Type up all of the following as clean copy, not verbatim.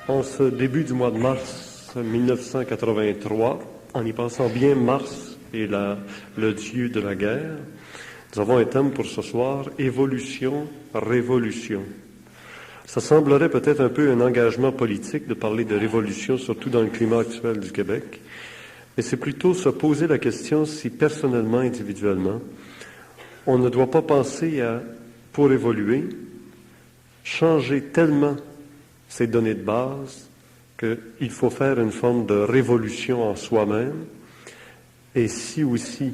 En ce début du mois de mars 1983, en y pensant bien, Mars est le dieu de la guerre. Nous avons un thème pour ce soir, évolution, révolution. Ça semblerait peut-être un peu un engagement politique de parler de révolution, surtout dans le climat actuel du Québec, mais c'est plutôt se poser la question si personnellement, individuellement, on ne doit pas penser à, pour évoluer, changer tellement ces données de base qu'il faut faire une forme de révolution en soi-même, et si aussi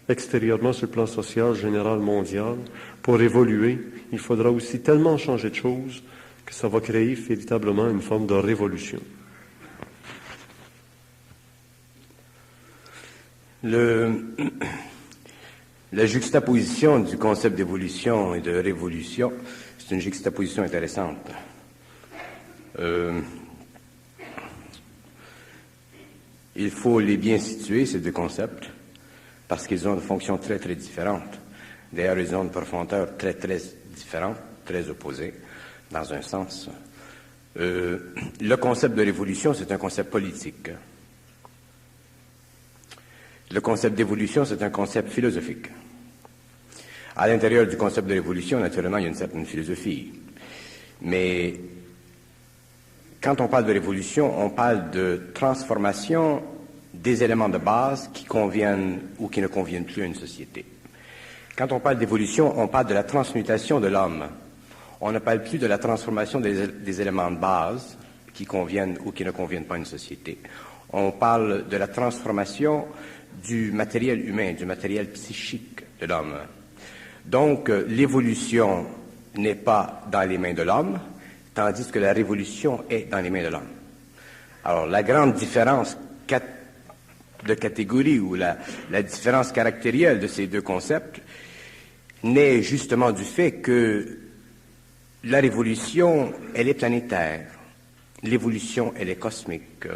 extérieurement sur le plan social, général, mondial, pour évoluer, il faudra aussi tellement changer de choses que ça va créer véritablement une forme de révolution. La juxtaposition du concept d'évolution et de révolution, c'est une juxtaposition intéressante. Il faut les bien situer, ces deux concepts, parce qu'ils ont des fonctions très, très différentes. D'ailleurs, ils ont une profondeur très, très différente, très opposée, dans un sens. Le concept de révolution, c'est un concept politique. Le concept d'évolution, c'est un concept philosophique. À l'intérieur du concept de révolution, naturellement, il y a une certaine philosophie. Mais quand on parle de révolution, on parle de transformation des éléments de base qui conviennent ou qui ne conviennent plus à une société. Quand on parle d'évolution, on parle de la transmutation de l'homme. On ne parle plus de la transformation des éléments de base qui conviennent ou qui ne conviennent pas à une société. On parle de la transformation du matériel humain, du matériel psychique de l'homme. Donc, l'évolution n'est pas dans les mains de l'homme, tandis que la révolution est dans les mains de l'homme. Alors, la grande différence de catégorie ou la différence caractérielle de ces deux concepts naît justement du fait que la révolution, elle est planétaire. L'évolution, elle est cosmique.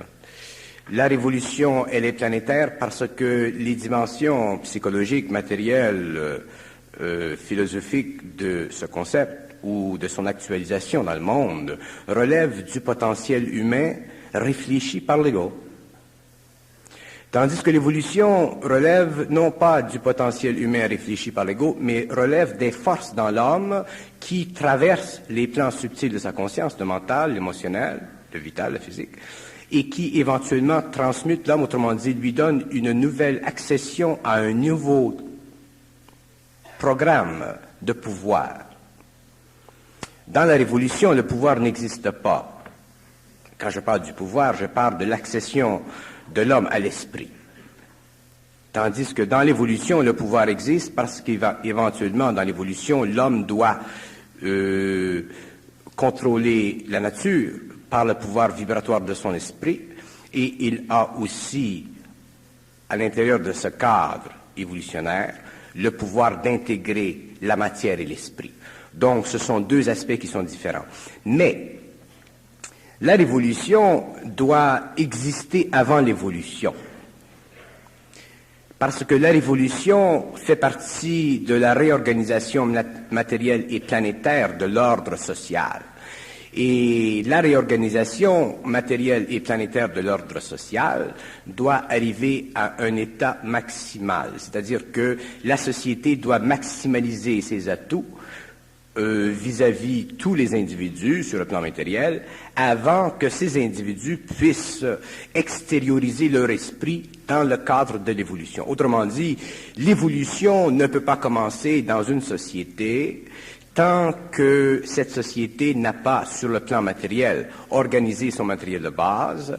La révolution, elle est planétaire parce que les dimensions psychologiques, matérielles, philosophiques de ce concept ou de son actualisation dans le monde relèvent du potentiel humain réfléchi par l'ego. Tandis que l'évolution relève non pas du potentiel humain réfléchi par l'ego, mais relève des forces dans l'homme qui traversent les plans subtils de sa conscience, le mental, l'émotionnel, le vital, le physique, et qui éventuellement transmutent l'homme, autrement dit, lui donne une nouvelle accession à un nouveau programme de pouvoir. Dans la révolution, le pouvoir n'existe pas. Quand je parle du pouvoir, je parle de l'accession de l'homme à l'esprit. Tandis que dans l'évolution, le pouvoir existe parce qu'éventuellement, dans l'évolution, l'homme doit contrôler la nature par le pouvoir vibratoire de son esprit, et il a aussi, à l'intérieur de ce cadre évolutionnaire, le pouvoir d'intégrer la matière et l'esprit. Donc, ce sont deux aspects qui sont différents. Mais la révolution doit exister avant l'évolution. Parce que la révolution fait partie de la réorganisation matérielle et planétaire de l'ordre social. Et la réorganisation matérielle et planétaire de l'ordre social doit arriver à un état maximal. C'est-à-dire que la société doit maximaliser ses atouts vis-à-vis tous les individus sur le plan matériel avant que ces individus puissent extérioriser leur esprit dans le cadre de l'évolution. Autrement dit, l'évolution ne peut pas commencer dans une société tant que cette société n'a pas, sur le plan matériel, organisé son matériel de base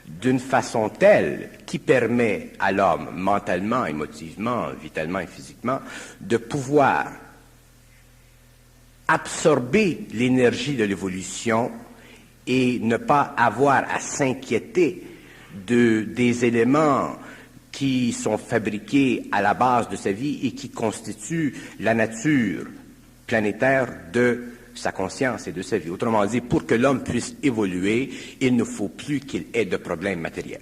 d'une façon telle qui permet à l'homme, mentalement, émotivement, vitalement et physiquement, de pouvoir absorber l'énergie de l'évolution et ne pas avoir à s'inquiéter des éléments qui sont fabriqués à la base de sa vie et qui constituent la nature planétaire de sa conscience et de sa vie. Autrement dit, pour que l'homme puisse évoluer, il ne faut plus qu'il ait de problèmes matériels.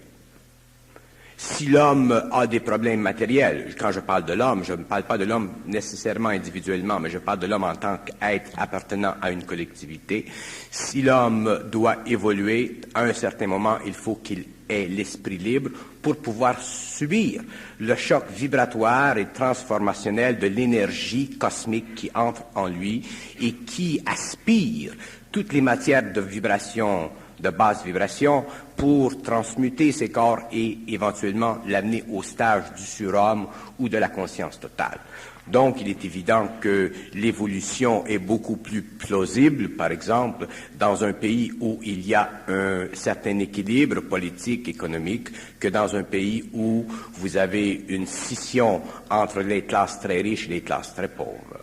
Si l'homme a des problèmes matériels, quand je parle de l'homme, je ne parle pas de l'homme nécessairement individuellement, mais je parle de l'homme en tant qu'être appartenant à une collectivité. Si l'homme doit évoluer, à un certain moment, il faut qu'il ait l'esprit libre pour pouvoir subir le choc vibratoire et transformationnel de l'énergie cosmique qui entre en lui et qui aspire toutes les matières de vibration, de basse vibration, pour transmuter ses corps et éventuellement l'amener au stage du surhomme ou de la conscience totale. Donc, il est évident que l'évolution est beaucoup plus plausible, par exemple, dans un pays où il y a un certain équilibre politique, économique, que dans un pays où vous avez une scission entre les classes très riches et les classes très pauvres.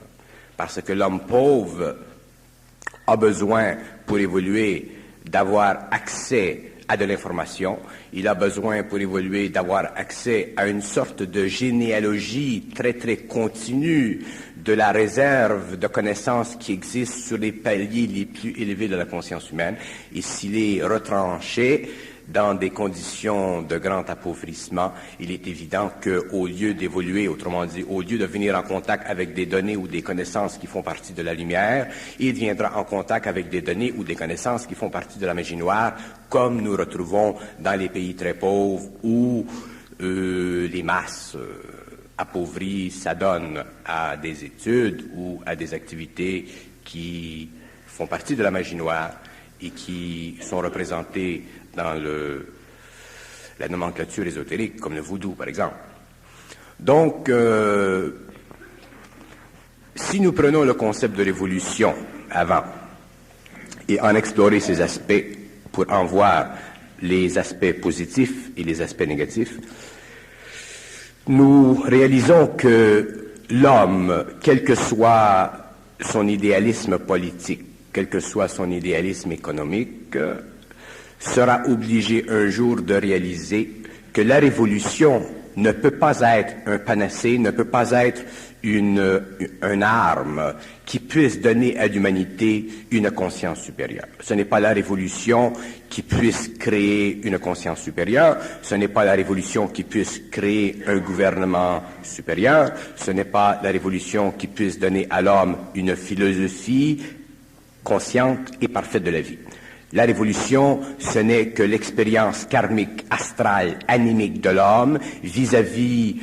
Parce que l'homme pauvre a besoin, pour évoluer, d'avoir accès à de l'information. Il a besoin, pour évoluer, d'avoir accès à une sorte de généalogie très, très continue de la réserve de connaissances qui existe sur les paliers les plus élevés de la conscience humaine. Et s'il est retranché dans des conditions de grand appauvrissement, il est évident qu'au lieu d'évoluer, autrement dit, au lieu de venir en contact avec des données ou des connaissances qui font partie de la lumière, il viendra en contact avec des données ou des connaissances qui font partie de la magie noire, comme nous retrouvons dans les pays très pauvres où les masses appauvries s'adonnent à des études ou à des activités qui font partie de la magie noire et qui sont représentées dans la nomenclature ésotérique, comme le voodoo, par exemple. Donc, si nous prenons le concept de révolution avant et en explorer ses aspects pour en voir les aspects positifs et les aspects négatifs, nous réalisons que l'homme, quel que soit son idéalisme politique, quel que soit son idéalisme économique, sera obligé un jour de réaliser que la révolution ne peut pas être un panacée, ne peut pas être une arme qui puisse donner à l'humanité une conscience supérieure. Ce n'est pas la révolution qui puisse créer une conscience supérieure, ce n'est pas la révolution qui puisse créer un gouvernement supérieur, ce n'est pas la révolution qui puisse donner à l'homme une philosophie consciente et parfaite de la vie. La révolution, ce n'est que l'expérience karmique, astrale, animique de l'homme vis-à-vis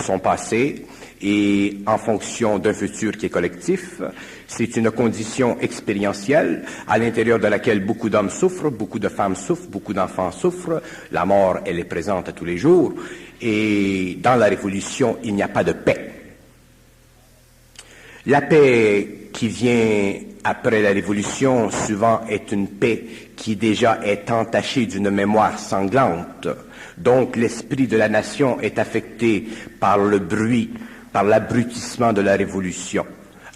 son passé et en fonction d'un futur qui est collectif. C'est une condition expérientielle à l'intérieur de laquelle beaucoup d'hommes souffrent, beaucoup de femmes souffrent, beaucoup d'enfants souffrent. La mort, elle est présente à tous les jours. Et dans la révolution, il n'y a pas de paix. La paix qui vient après la révolution, souvent, est une paix qui déjà est entachée d'une mémoire sanglante. Donc, l'esprit de la nation est affecté par le bruit, par l'abrutissement de la révolution,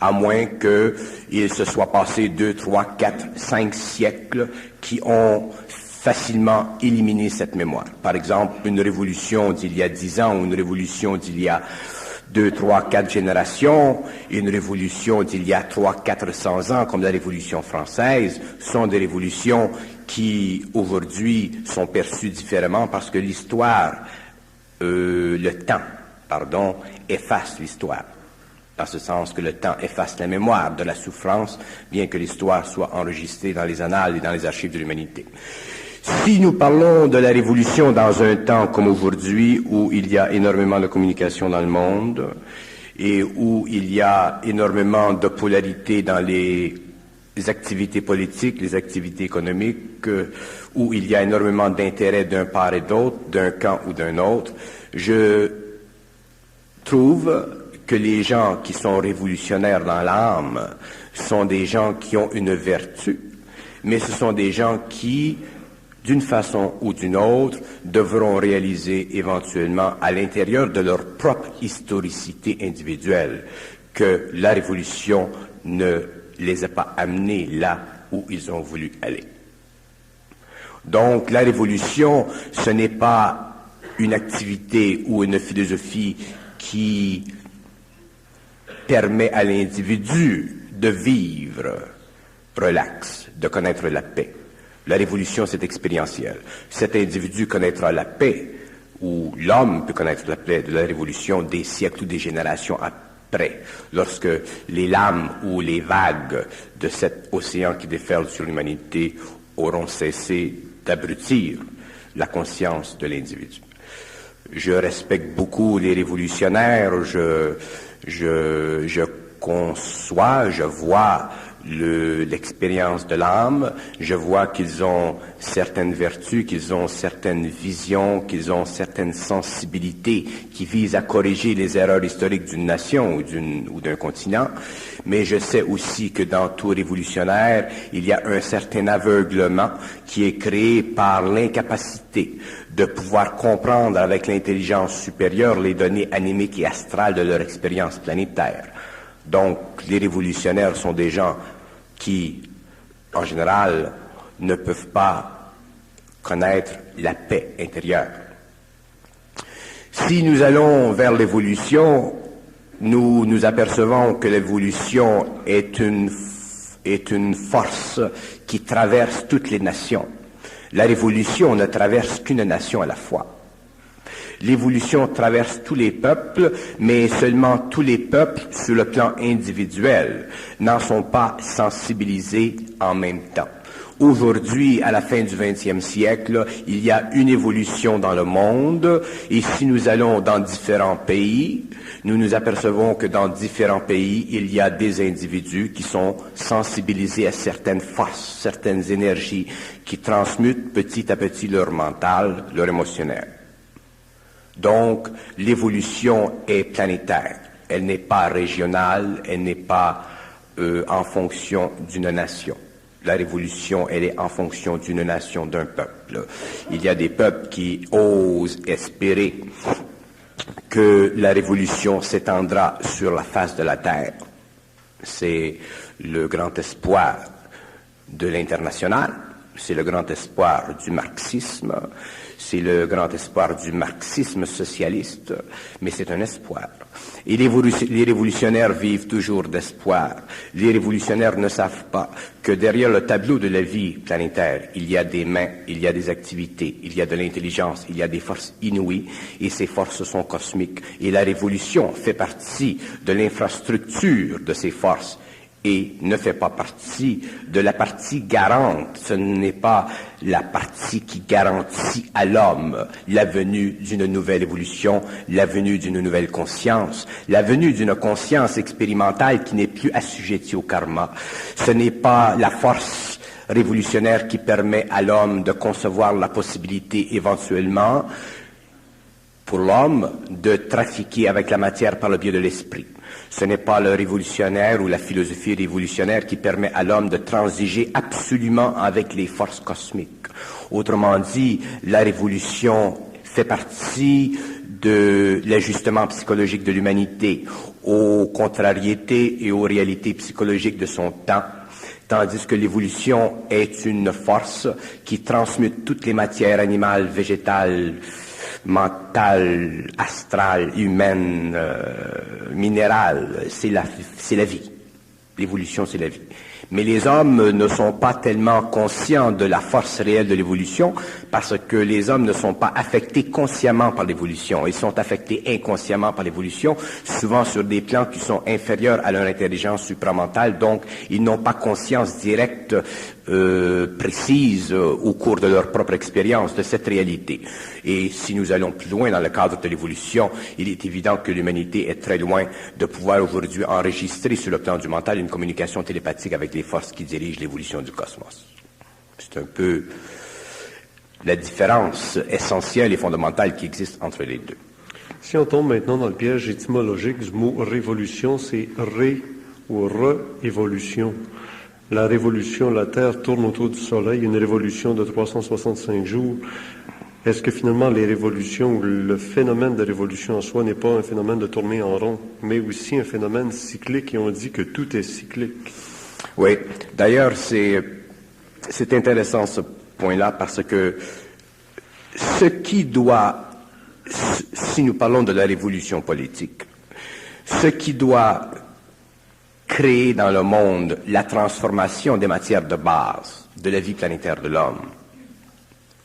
à moins qu'il se soit passé 2, 3, 4, 5 siècles qui ont facilement éliminé cette mémoire. Par exemple, une révolution d'il y a 10 ans ou une révolution d'il y a 2, 3, 4 générations, une révolution d'il y a 300, 400 ans, comme la Révolution française, sont des révolutions qui, aujourd'hui, sont perçues différemment parce que le temps, efface l'histoire. Dans ce sens que le temps efface la mémoire de la souffrance, bien que l'histoire soit enregistrée dans les annales et dans les archives de l'humanité. Si nous parlons de la révolution dans un temps comme aujourd'hui, où il y a énormément de communication dans le monde, et où il y a énormément de polarité dans les activités politiques, les activités économiques, où il y a énormément d'intérêts d'un part et d'autre, d'un camp ou d'un autre, je trouve que les gens qui sont révolutionnaires dans l'âme sont des gens qui ont une vertu, mais ce sont des gens qui, d'une façon ou d'une autre, devront réaliser éventuellement à l'intérieur de leur propre historicité individuelle que la révolution ne les a pas amenés là où ils ont voulu aller. Donc la révolution, ce n'est pas une activité ou une philosophie qui permet à l'individu de vivre relax, de connaître la paix. La révolution, c'est expérientiel. Cet individu connaîtra la paix où l'homme peut connaître la plaie de la révolution des siècles ou des générations après, lorsque les lames ou les vagues de cet océan qui déferle sur l'humanité auront cessé d'abrutir la conscience de l'individu. Je respecte beaucoup les révolutionnaires, je conçois, je vois l'expérience de l'âme, je vois qu'ils ont certaines vertus, qu'ils ont certaines visions, qu'ils ont certaines sensibilités qui visent à corriger les erreurs historiques d'une nation ou d'un continent, mais je sais aussi que dans tout révolutionnaire, il y a un certain aveuglement qui est créé par l'incapacité de pouvoir comprendre avec l'intelligence supérieure les données animiques et astrales de leur expérience planétaire. Donc, les révolutionnaires sont des gens qui, en général, ne peuvent pas connaître la paix intérieure. Si nous allons vers l'évolution, nous nous apercevons que l'évolution est une force qui traverse toutes les nations. La révolution ne traverse qu'une nation à la fois. L'évolution traverse tous les peuples, mais seulement tous les peuples, sur le plan individuel, n'en sont pas sensibilisés en même temps. Aujourd'hui, à la fin du XXe siècle, il y a une évolution dans le monde, et si nous allons dans différents pays, nous nous apercevons que dans différents pays, il y a des individus qui sont sensibilisés à certaines forces, certaines énergies, qui transmutent petit à petit leur mental, leur émotionnel. Donc, l'évolution est planétaire. Elle n'est pas régionale, elle n'est pas en fonction d'une nation. La révolution, elle est en fonction d'une nation, d'un peuple. Il y a des peuples qui osent espérer que la révolution s'étendra sur la face de la terre. C'est le grand espoir de l'international, c'est le grand espoir du marxisme, c'est le grand espoir du marxisme socialiste, mais c'est un espoir. Et les révolutionnaires vivent toujours d'espoir. Les révolutionnaires ne savent pas que derrière le tableau de la vie planétaire, il y a des mains, il y a des activités, il y a de l'intelligence, il y a des forces inouïes, et ces forces sont cosmiques. Et la révolution fait partie de l'infrastructure de ces forces et ne fait pas partie de la partie garante. Ce n'est pas la partie qui garantit à l'homme la venue d'une nouvelle évolution, la venue d'une nouvelle conscience, la venue d'une conscience expérimentale qui n'est plus assujettie au karma. Ce n'est pas la force révolutionnaire qui permet à l'homme de concevoir la possibilité éventuellement pour l'homme de trafiquer avec la matière par le biais de l'esprit. Ce n'est pas le révolutionnaire ou la philosophie révolutionnaire qui permet à l'homme de transiger absolument avec les forces cosmiques. Autrement dit, la révolution fait partie de l'ajustement psychologique de l'humanité aux contrariétés et aux réalités psychologiques de son temps, tandis que l'évolution est une force qui transmute toutes les matières animales, végétales, mentale, astrale, humaine, minérale, c'est la vie. L'évolution, c'est la vie. Mais les hommes ne sont pas tellement conscients de la force réelle de l'évolution parce que les hommes ne sont pas affectés consciemment par l'évolution. Ils sont affectés inconsciemment par l'évolution, souvent sur des plans qui sont inférieurs à leur intelligence supramentale, donc ils n'ont pas conscience directe, précise, au cours de leur propre expérience de cette réalité. Et si nous allons plus loin dans le cadre de l'évolution, il est évident que l'humanité est très loin de pouvoir aujourd'hui enregistrer sur le plan du mental une communication télépathique avec les forces qui dirigent l'évolution du cosmos. C'est un peu la différence essentielle et fondamentale qui existe entre les deux. Si on tombe maintenant dans le piège étymologique du mot révolution, c'est ré ou re-évolution. La révolution, la Terre tourne autour du Soleil, une révolution de 365 jours. Est-ce que finalement les révolutions, le phénomène de révolution en soi n'est pas un phénomène de tourner en rond, mais aussi un phénomène cyclique, et on dit que tout est cyclique? Oui, d'ailleurs c'est intéressant ce point-là parce que ce qui doit, si nous parlons de la révolution politique, ce qui doit créer dans le monde la transformation des matières de base de la vie planétaire de l'homme,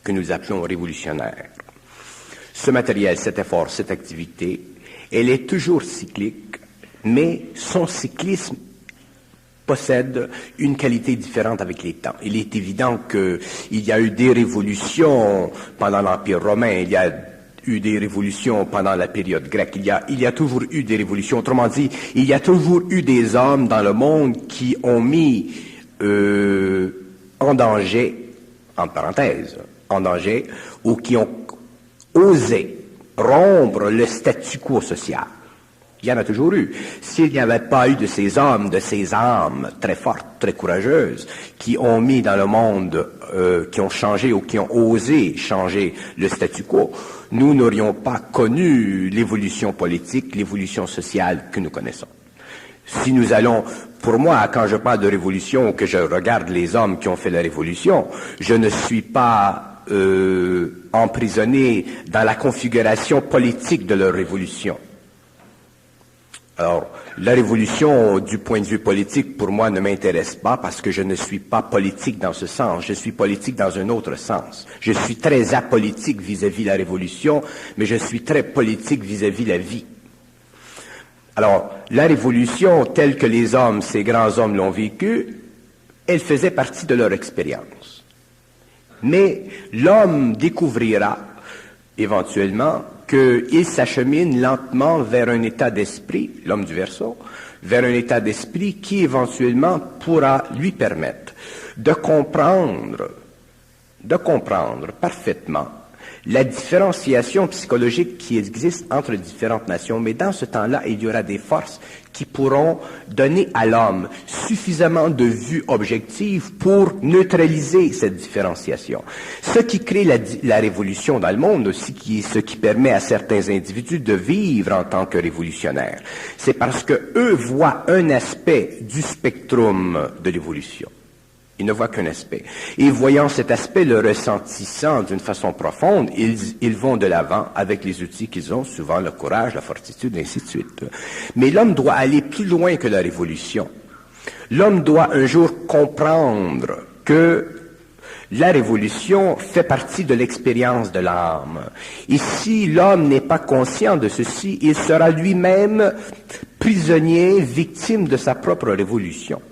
que nous appelons révolutionnaire, ce matériel, cet effort, cette activité, elle est toujours cyclique, mais son cyclisme possède une qualité différente avec les temps. Il est évident qu'il y a eu des révolutions pendant l'Empire romain, il y a eu des révolutions pendant la période grecque, il y a toujours eu des révolutions. Autrement dit, il y a toujours eu des hommes dans le monde qui ont mis en danger, en parenthèse, en danger, ou qui ont osé rompre le statu quo social. Il y en a toujours eu. S'il n'y avait pas eu de ces hommes, de ces âmes très fortes, très courageuses, qui ont mis dans le monde, qui ont changé ou qui ont osé changer le statu quo, nous n'aurions pas connu l'évolution politique, l'évolution sociale que nous connaissons. Si nous allons, pour moi, quand je parle de révolution, que je regarde les hommes qui ont fait la révolution, je ne suis pas emprisonné dans la configuration politique de leur révolution. Alors, la révolution, du point de vue politique, pour moi, ne m'intéresse pas parce que je ne suis pas politique dans ce sens. Je suis politique dans un autre sens. Je suis très apolitique vis-à-vis de la révolution, mais je suis très politique vis-à-vis de la vie. Alors, la révolution, telle que les hommes, ces grands hommes l'ont vécue, elle faisait partie de leur expérience. Mais l'homme découvrira, éventuellement, qu'il s'achemine lentement vers un état d'esprit, l'homme du Verseau, vers un état d'esprit qui éventuellement pourra lui permettre de comprendre parfaitement la différenciation psychologique qui existe entre différentes nations. Mais dans ce temps-là, il y aura des forces qui pourront donner à l'homme suffisamment de vues objectives pour neutraliser cette différenciation. Ce qui crée la révolution dans le monde aussi, ce qui permet à certains individus de vivre en tant que révolutionnaires, c'est parce que eux voient un aspect du spectrum de l'évolution. Ils ne voient qu'un aspect. Et voyant cet aspect, le ressentissant d'une façon profonde, ils vont de l'avant avec les outils qu'ils ont, souvent le courage, la fortitude, et ainsi de suite. Mais l'homme doit aller plus loin que la révolution. L'homme doit un jour comprendre que la révolution fait partie de l'expérience de l'âme. Et si l'homme n'est pas conscient de ceci, il sera lui-même prisonnier, victime de sa propre révolution.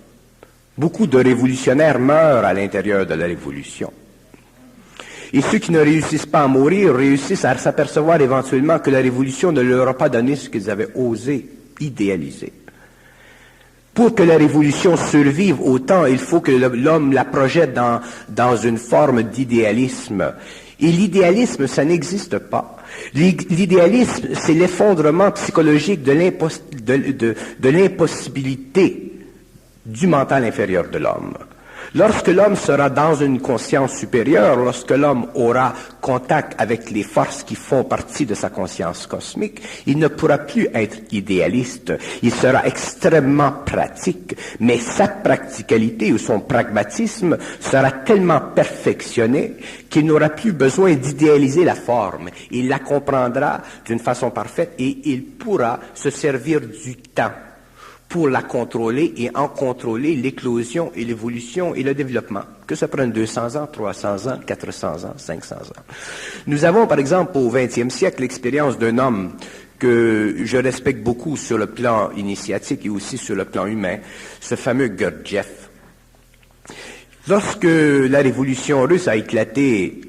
Beaucoup de révolutionnaires meurent à l'intérieur de la révolution. Et ceux qui ne réussissent pas à mourir réussissent à s'apercevoir éventuellement que la révolution ne leur a pas donné ce qu'ils avaient osé idéaliser. Pour que la révolution survive autant, il faut que l'homme la projette dans une forme d'idéalisme. Et l'idéalisme, ça n'existe pas. L'idéalisme, c'est l'effondrement psychologique de l'impossibilité du mental inférieur de l'homme. Lorsque l'homme sera dans une conscience supérieure, lorsque l'homme aura contact avec les forces qui font partie de sa conscience cosmique, il ne pourra plus être idéaliste. Il sera extrêmement pratique, mais sa practicalité ou son pragmatisme sera tellement perfectionné qu'il n'aura plus besoin d'idéaliser la forme. Il la comprendra d'une façon parfaite et il pourra se servir du temps pour la contrôler et en contrôler l'éclosion et l'évolution et le développement. Que ça prenne 200 ans, 300 ans, 400 ans, 500 ans. Nous avons, par exemple, au XXe siècle, l'expérience d'un homme que je respecte beaucoup sur le plan initiatique et aussi sur le plan humain, ce fameux Gurdjieff. Lorsque la révolution russe a éclaté,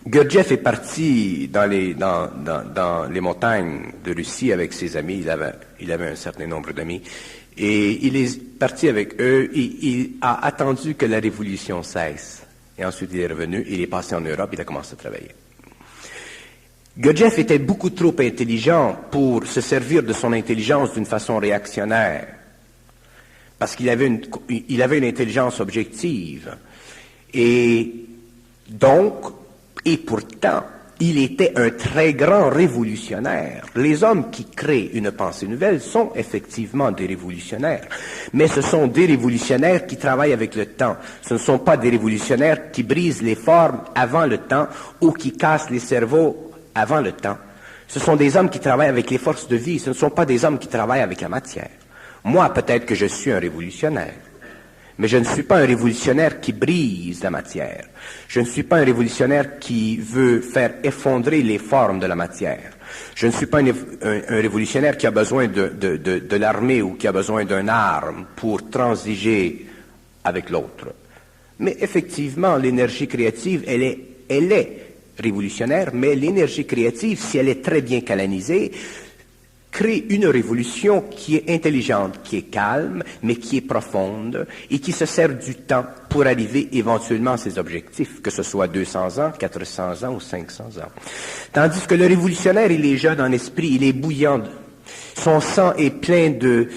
Gurdjieff est parti dans les montagnes de Russie avec ses amis. Il avait un certain nombre d'amis. Et il est parti avec eux et il a attendu que la révolution cesse. Et ensuite, il est revenu, il est passé en Europe, il a commencé à travailler. Gurdjieff était beaucoup trop intelligent pour se servir de son intelligence d'une façon réactionnaire. Parce qu'il avait une intelligence objective. Et donc, et pourtant, il était un très grand révolutionnaire. Les hommes qui créent une pensée nouvelle sont effectivement des révolutionnaires. Mais ce sont des révolutionnaires qui travaillent avec le temps. Ce ne sont pas des révolutionnaires qui brisent les formes avant le temps ou qui cassent les cerveaux avant le temps. Ce sont des hommes qui travaillent avec les forces de vie. Ce ne sont pas des hommes qui travaillent avec la matière. Moi, peut-être que je suis un révolutionnaire. Mais je ne suis pas un révolutionnaire qui brise la matière. Je ne suis pas un révolutionnaire qui veut faire effondrer les formes de la matière. Je ne suis pas un révolutionnaire qui a besoin de l'armée ou qui a besoin d'une arme pour transiger avec l'autre. Mais effectivement, l'énergie créative, elle est révolutionnaire, mais l'énergie créative, si elle est très bien canalisée, crée une révolution qui est intelligente, qui est calme, mais qui est profonde et qui se sert du temps pour arriver éventuellement à ses objectifs, que ce soit 200 ans, 400 ans ou 500 ans. Tandis que le révolutionnaire, il est jeune en esprit, il est bouillant. Son sang est plein de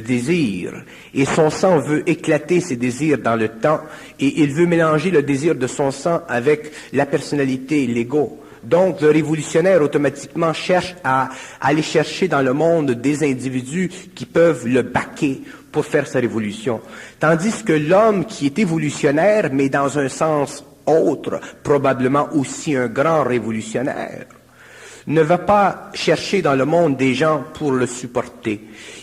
désirs. Et son sang veut éclater ses désirs dans le temps et il veut mélanger le désir de son sang avec la personnalité, l'ego. Donc, le révolutionnaire, automatiquement, cherche à aller chercher dans le monde des individus qui peuvent le baquer pour faire sa révolution. Tandis que l'homme qui est évolutionnaire, mais dans un sens autre, probablement aussi un grand révolutionnaire, ne va pas chercher dans le monde des gens pour le supporter.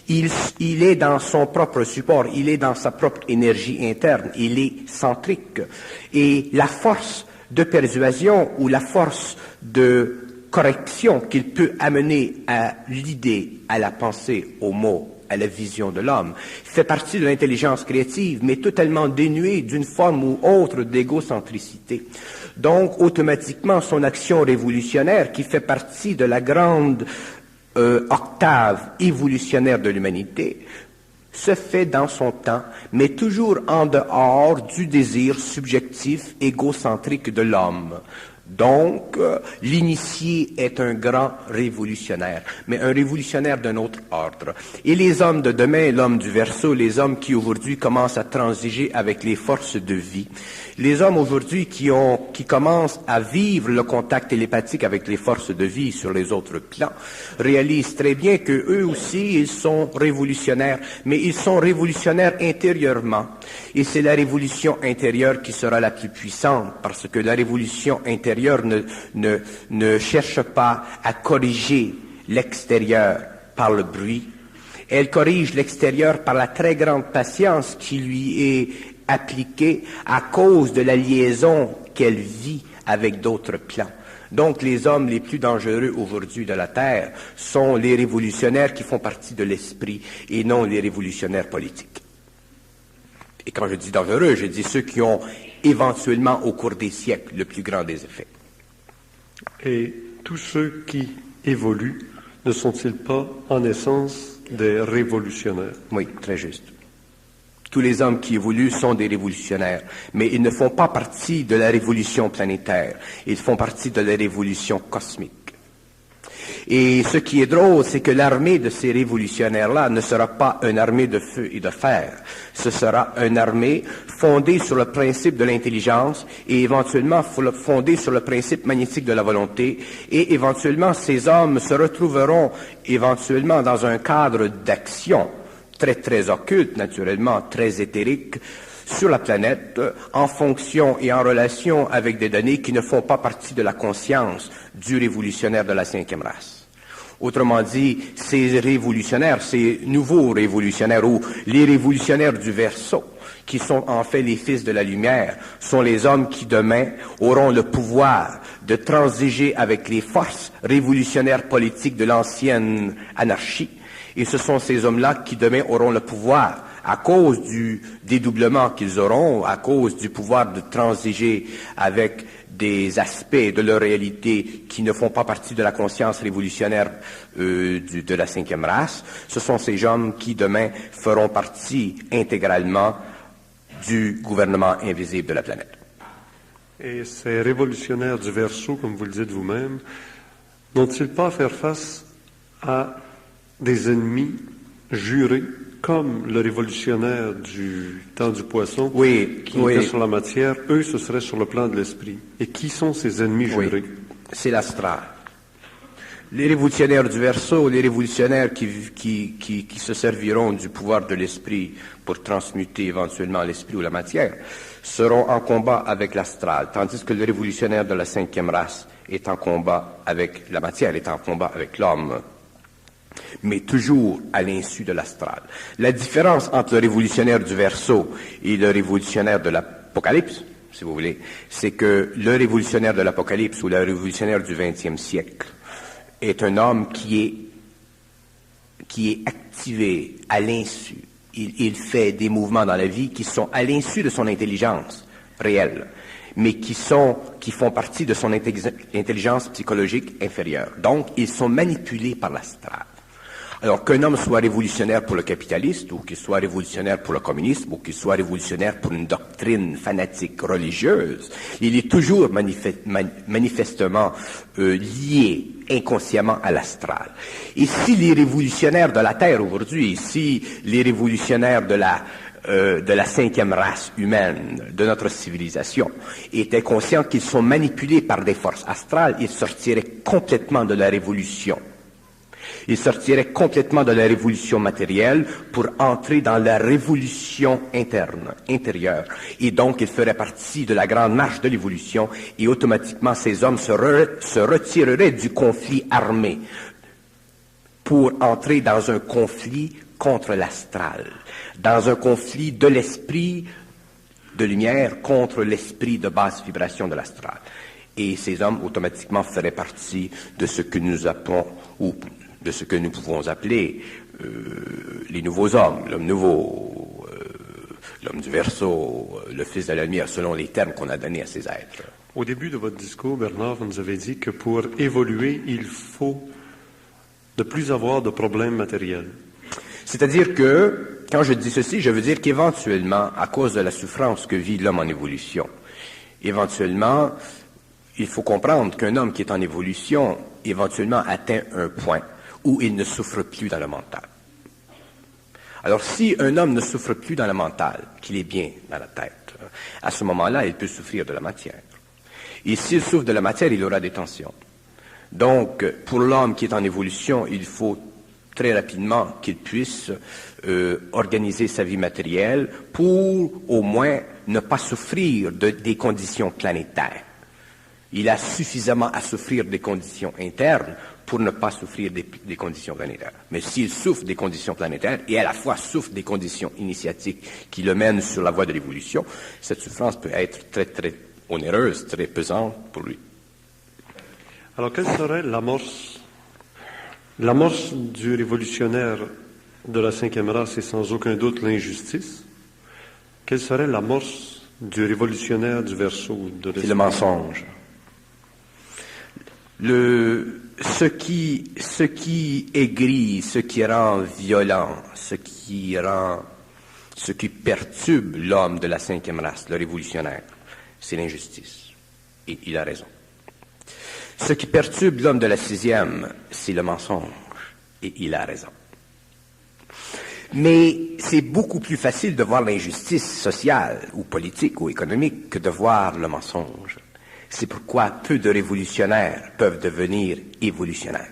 Il est dans son propre support, il est dans sa propre énergie interne, il est centrique. Et la force de persuasion ou la force de correction qu'il peut amener à l'idée, à la pensée, au mot, à la vision de l'homme, fait partie de l'intelligence créative, mais totalement dénuée d'une forme ou autre d'égocentricité. Donc, automatiquement, son action révolutionnaire, qui fait partie de la grande octave évolutionnaire de l'humanité, se fait dans son temps, mais toujours en dehors du désir subjectif, égocentrique de l'homme. Donc, l'initié est un grand révolutionnaire, mais un révolutionnaire d'un autre ordre. Et les hommes de demain, l'homme du Verseau, les hommes qui aujourd'hui commencent à transiger avec les forces de vie, les hommes aujourd'hui qui commencent à vivre le contact télépathique avec les forces de vie sur les autres plans, réalisent très bien que eux aussi, ils sont révolutionnaires, mais ils sont révolutionnaires intérieurement. Et c'est la révolution intérieure qui sera la plus puissante, parce que la révolution intérieure ne cherche pas à corriger l'extérieur par le bruit. Elle corrige l'extérieur par la très grande patience qui lui est appliquée à cause de la liaison qu'elle vit avec d'autres plans. Donc, les hommes les plus dangereux aujourd'hui de la Terre sont les révolutionnaires qui font partie de l'esprit et non les révolutionnaires politiques. Et quand je dis dangereux, je dis ceux qui ont éventuellement, au cours des siècles, le plus grand des effets. Et tous ceux qui évoluent ne sont-ils pas, en essence, des révolutionnaires? Oui, très juste. Tous les hommes qui évoluent sont des révolutionnaires, mais ils ne font pas partie de la révolution planétaire, ils font partie de la révolution cosmique. Et ce qui est drôle, c'est que l'armée de ces révolutionnaires-là ne sera pas une armée de feu et de fer. Ce sera une armée fondée sur le principe de l'intelligence et éventuellement fondée sur le principe magnétique de la volonté. Et éventuellement, ces hommes se retrouveront éventuellement dans un cadre d'action très, très occulte, naturellement, très éthérique, sur la planète, en fonction et en relation avec des données qui ne font pas partie de la conscience du révolutionnaire de la 5e race. Autrement dit, ces révolutionnaires, ces nouveaux révolutionnaires ou les révolutionnaires du Verseau, qui sont en fait les fils de la lumière, sont les hommes qui demain auront le pouvoir de transiger avec les forces révolutionnaires politiques de l'ancienne anarchie. Et ce sont ces hommes-là qui demain auront le pouvoir, à cause du dédoublement qu'ils auront, à cause du pouvoir de transiger avec des aspects de leur réalité qui ne font pas partie de la conscience révolutionnaire de la 5e race, ce sont ces hommes qui demain feront partie intégralement du gouvernement invisible de la planète. Et ces révolutionnaires du Verseau, comme vous le dites vous-même, n'ont-ils pas à faire face à des ennemis jurés, comme le révolutionnaire du temps du Poisson, qui était sur la matière? Eux, ce serait sur le plan de l'esprit. Et qui sont ces ennemis jurés? C'est l'astral. Les révolutionnaires du Verseau, les révolutionnaires qui se serviront du pouvoir de l'esprit pour transmuter éventuellement l'esprit ou la matière, seront en combat avec l'astral, tandis que le révolutionnaire de la 5e race est en combat avec la matière, est en combat avec l'homme. mais toujours à l'insu de l'astral. La différence entre le révolutionnaire du Verseau et le révolutionnaire de l'Apocalypse, si vous voulez, c'est que le révolutionnaire de l'Apocalypse ou le révolutionnaire du XXe siècle est un homme qui est activé à l'insu. Il fait des mouvements dans la vie qui sont à l'insu de son intelligence réelle, mais qui font partie de son intelligence psychologique inférieure. Donc, ils sont manipulés par l'astral. Alors qu'un homme soit révolutionnaire pour le capitaliste, ou qu'il soit révolutionnaire pour le communisme, ou qu'il soit révolutionnaire pour une doctrine fanatique religieuse, il est toujours manifestement lié inconsciemment à l'astral. Et si les révolutionnaires de la Terre aujourd'hui, si les révolutionnaires de la cinquième race humaine de notre civilisation étaient conscients qu'ils sont manipulés par des forces astrales, ils sortiraient complètement de la révolution. Ils sortiraient complètement de la révolution matérielle pour entrer dans la révolution intérieure. Et donc, ils feraient partie de la grande marche de l'évolution et automatiquement, ces hommes se retireraient du conflit armé pour entrer dans un conflit contre l'astral, dans un conflit de l'esprit de lumière contre l'esprit de basse vibration de l'astral. Et ces hommes automatiquement feraient partie de ce que nous appelons, ou de ce que nous pouvons appeler les nouveaux hommes, l'homme nouveau, l'homme du Verseau, le fils de la lumière, selon les termes qu'on a donnés à ces êtres. Au début de votre discours, Bernard, vous nous avez dit que pour évoluer, il faut ne plus avoir de problèmes matériels. C'est-à-dire que, quand je dis ceci, je veux dire qu'éventuellement, à cause de la souffrance que vit l'homme en évolution, éventuellement, il faut comprendre qu'un homme qui est en évolution, éventuellement atteint un point où il ne souffre plus dans le mental. Alors, si un homme ne souffre plus dans le mental, qu'il est bien dans la tête, à ce moment-là, il peut souffrir de la matière. Et s'il souffre de la matière, il aura des tensions. Donc, pour l'homme qui est en évolution, il faut très rapidement qu'il puisse organiser sa vie matérielle pour, au moins, ne pas souffrir des conditions planétaires. Il a suffisamment à souffrir des conditions internes pour ne pas souffrir des conditions planétaires. Mais s'il souffre des conditions planétaires et à la fois souffre des conditions initiatiques qui le mènent sur la voie de l'évolution, cette souffrance peut être très, très onéreuse, très pesante pour lui. Alors, quelle serait l'amorce du révolutionnaire de la cinquième race et sans aucun doute l'injustice? Quelle serait l'amorce du révolutionnaire du Verseau? C'est le mensonge. Ce qui aigrit, ce qui rend violent, ce qui perturbe l'homme de la cinquième race, le révolutionnaire, c'est l'injustice. Et il a raison. Ce qui perturbe l'homme de la sixième, c'est le mensonge. Et il a raison. Mais c'est beaucoup plus facile de voir l'injustice sociale ou politique ou économique que de voir le mensonge. C'est pourquoi peu de révolutionnaires peuvent devenir évolutionnaires.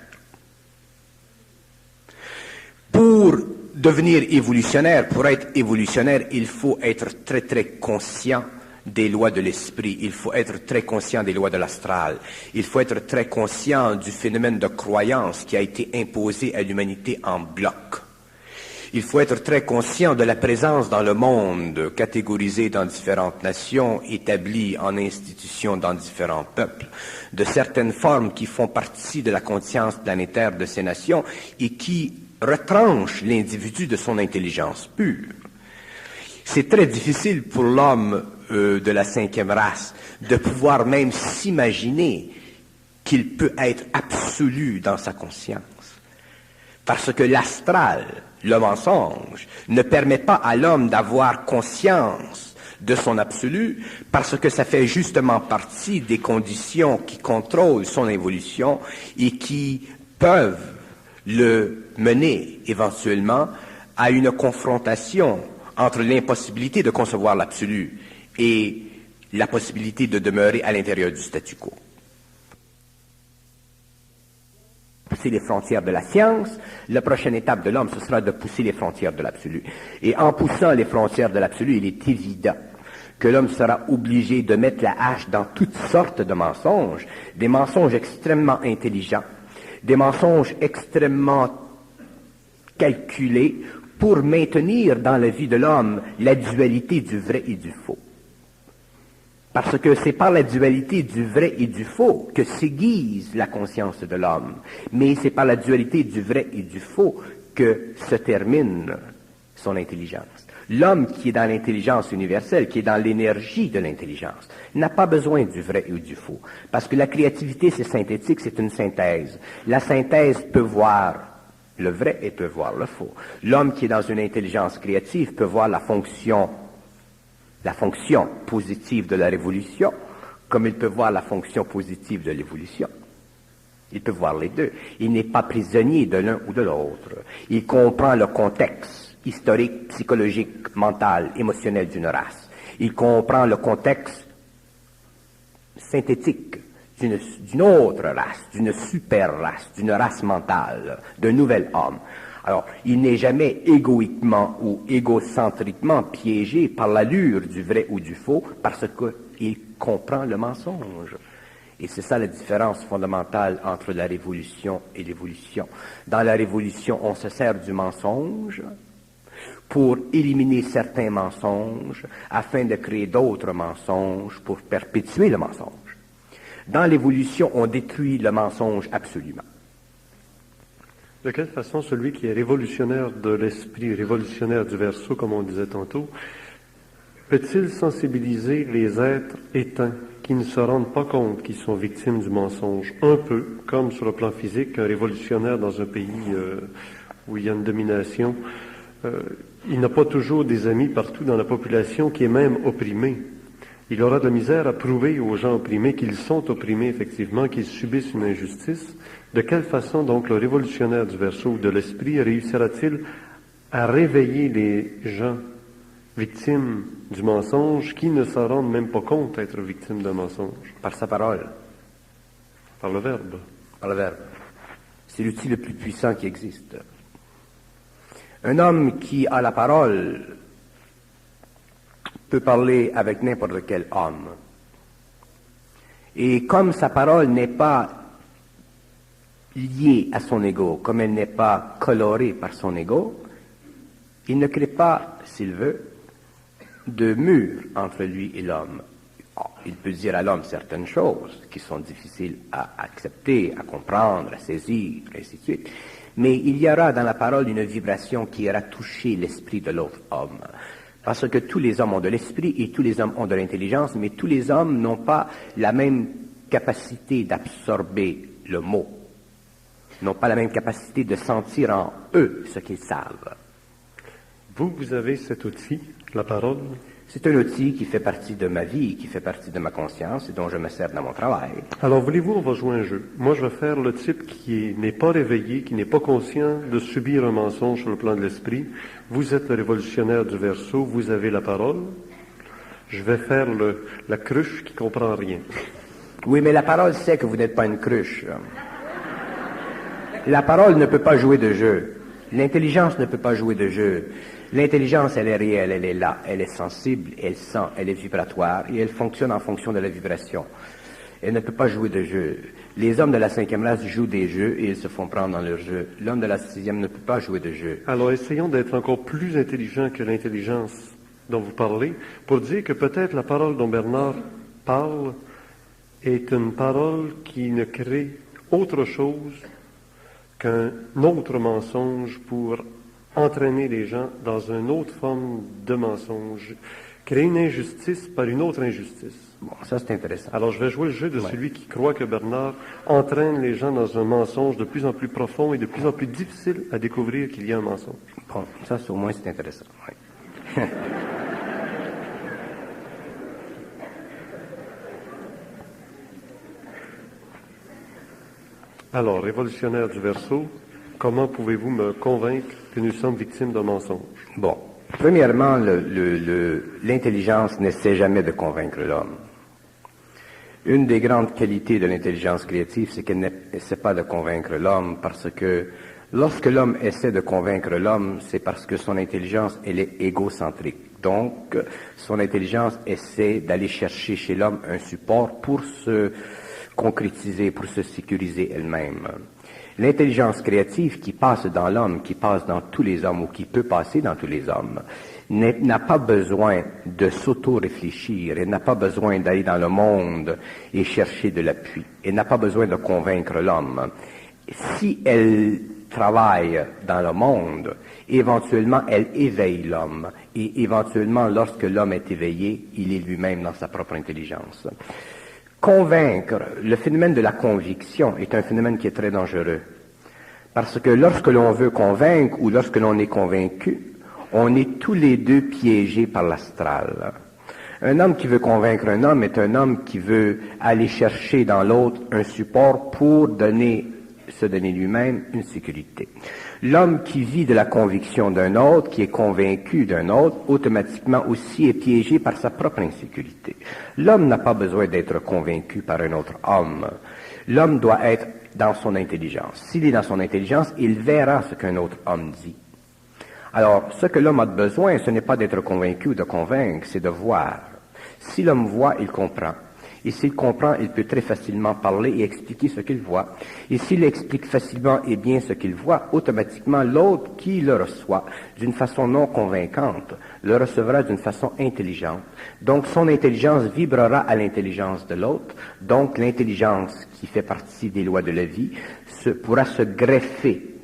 Pour devenir évolutionnaire, pour être évolutionnaire, il faut être très très conscient des lois de l'esprit, il faut être très conscient des lois de l'astral, il faut être très conscient du phénomène de croyance qui a été imposé à l'humanité en bloc. Il faut être très conscient de la présence dans le monde, catégorisé dans différentes nations, établie en institutions dans différents peuples, de certaines formes qui font partie de la conscience planétaire de ces nations et qui retranchent l'individu de son intelligence pure. C'est très difficile pour l'homme de la cinquième race de pouvoir même s'imaginer qu'il peut être absolu dans sa conscience. Parce que l'astral, le mensonge, ne permet pas à l'homme d'avoir conscience de son absolu, parce que ça fait justement partie des conditions qui contrôlent son évolution et qui peuvent le mener éventuellement à une confrontation entre l'impossibilité de concevoir l'absolu et la possibilité de demeurer à l'intérieur du statu quo. Pousser les frontières de la science, la prochaine étape de l'homme, ce sera de pousser les frontières de l'absolu. Et en poussant les frontières de l'absolu, il est évident que l'homme sera obligé de mettre la hache dans toutes sortes de mensonges, des mensonges extrêmement intelligents, des mensonges extrêmement calculé pour maintenir dans la vie de l'homme la dualité du vrai et du faux. Parce que c'est par la dualité du vrai et du faux que s'aiguise la conscience de l'homme. Mais c'est par la dualité du vrai et du faux que se termine son intelligence. L'homme qui est dans l'intelligence universelle, qui est dans l'énergie de l'intelligence, n'a pas besoin du vrai ou du faux. Parce que la créativité, c'est synthétique, c'est une synthèse. La synthèse peut voir le vrai et peut voir le faux. L'homme qui est dans une intelligence créative peut voir la fonction positive de la révolution, comme il peut voir la fonction positive de l'évolution. Il peut voir les deux. Il n'est pas prisonnier de l'un ou de l'autre. Il comprend le contexte historique, psychologique, mental, émotionnel d'une race. Il comprend le contexte synthétique d'une autre race, d'une super race, d'une race mentale, d'un nouvel homme. Alors, il n'est jamais égoïquement ou égocentriquement piégé par l'allure du vrai ou du faux parce qu'il comprend le mensonge. Et c'est ça la différence fondamentale entre la révolution et l'évolution. Dans la révolution, on se sert du mensonge pour éliminer certains mensonges afin de créer d'autres mensonges pour perpétuer le mensonge. Dans l'évolution, on détruit le mensonge absolument. De quelle façon celui qui est révolutionnaire de l'esprit, révolutionnaire du verso, comme on disait tantôt, peut-il sensibiliser les êtres éteints qui ne se rendent pas compte qu'ils sont victimes du mensonge? Un peu, comme sur le plan physique, un révolutionnaire dans un pays où il y a une domination, il n'a pas toujours des amis partout dans la population qui est même opprimée. Il aura de la misère à prouver aux gens opprimés qu'ils sont opprimés, effectivement, qu'ils subissent une injustice. De quelle façon, donc, le révolutionnaire du verso ou de l'esprit réussira-t-il à réveiller les gens victimes du mensonge qui ne se rendent même pas compte d'être victimes d'un mensonge? Par sa parole. Par le verbe. Par le verbe. C'est l'outil le plus puissant qui existe. Un homme qui a la parole peut parler avec n'importe quel homme. Et comme sa parole n'est pas liée à son ego, comme elle n'est pas colorée par son ego, il ne crée pas, s'il veut, de mur entre lui et l'homme. Il peut dire à l'homme certaines choses qui sont difficiles à accepter, à comprendre, à saisir, et ainsi de suite. Mais il y aura dans la parole une vibration qui ira toucher l'esprit de l'autre homme. Parce que tous les hommes ont de l'esprit et tous les hommes ont de l'intelligence, mais tous les hommes n'ont pas la même capacité d'absorber le mot, n'ont pas la même capacité de sentir en eux ce qu'ils savent. Vous avez cet outil, la parole? C'est un outil qui fait partie de ma vie, qui fait partie de ma conscience et dont je me sers dans mon travail. Alors, voulez-vous, on va jouer un jeu. Moi, je vais faire le type qui n'est pas réveillé, qui n'est pas conscient de subir un mensonge sur le plan de l'esprit. Vous êtes le révolutionnaire du verso, vous avez la parole. Je vais faire la cruche qui comprend rien. Oui, mais la parole sait que vous n'êtes pas une cruche. La parole ne peut pas jouer de jeu. L'intelligence ne peut pas jouer de jeu. L'intelligence, elle est réelle, elle est là, elle est sensible, elle sent, elle est vibratoire et elle fonctionne en fonction de la vibration. Elle ne peut pas jouer de jeu. Les hommes de la 5e race jouent des jeux et ils se font prendre dans leur jeu. L'homme de la 6e ne peut pas jouer de jeu. Alors, essayons d'être encore plus intelligents que l'intelligence dont vous parlez pour dire que peut-être la parole dont Bernard parle est une parole qui ne crée autre chose qu'un autre mensonge pour entraîner les gens dans une autre forme de mensonge, créer une injustice par une autre injustice. Bon, ça c'est intéressant. Alors je vais jouer le jeu de celui qui croit que Bernard entraîne les gens dans un mensonge de plus en plus profond et de plus en plus difficile à découvrir qu'il y a un mensonge. Bon, ça au moins c'est intéressant. Oui. Alors, révolutionnaire du verso, comment pouvez-vous me convaincre que nous sommes victimes d'un mensonge? Bon, premièrement, l'intelligence n'essaie jamais de convaincre l'homme. Une des grandes qualités de l'intelligence créative, c'est qu'elle n'essaie pas de convaincre l'homme, parce que lorsque l'homme essaie de convaincre l'homme, c'est parce que son intelligence, elle est égocentrique. Donc, son intelligence essaie d'aller chercher chez l'homme un support pour se concrétiser, pour se sécuriser elle-même. L'intelligence créative qui passe dans l'homme, qui passe dans tous les hommes ou qui peut passer dans tous les hommes, n'a pas besoin de s'auto-réfléchir, elle n'a pas besoin d'aller dans le monde et chercher de l'appui, elle n'a pas besoin de convaincre l'homme. Si elle travaille dans le monde, éventuellement elle éveille l'homme, et éventuellement lorsque l'homme est éveillé, il est lui-même dans sa propre intelligence. Convaincre, le phénomène de la conviction est un phénomène qui est très dangereux, parce que lorsque l'on veut convaincre ou lorsque l'on est convaincu, on est tous les deux piégés par l'astral. Un homme qui veut convaincre un homme est un homme qui veut aller chercher dans l'autre un support pour se donner lui-même une sécurité. L'homme qui vit de la conviction d'un autre, qui est convaincu d'un autre, automatiquement aussi est piégé par sa propre insécurité. L'homme n'a pas besoin d'être convaincu par un autre homme. L'homme doit être dans son intelligence. S'il est dans son intelligence, il verra ce qu'un autre homme dit. Alors, ce que l'homme a besoin, ce n'est pas d'être convaincu ou de convaincre, c'est de voir. Si l'homme voit, il comprend. Et s'il comprend, il peut très facilement parler et expliquer ce qu'il voit. Et s'il explique facilement et bien ce qu'il voit, automatiquement l'autre qui le reçoit d'une façon non convaincante, le recevra d'une façon intelligente. Donc son intelligence vibrera à l'intelligence de l'autre. Donc l'intelligence qui fait partie des lois de la vie pourra se greffer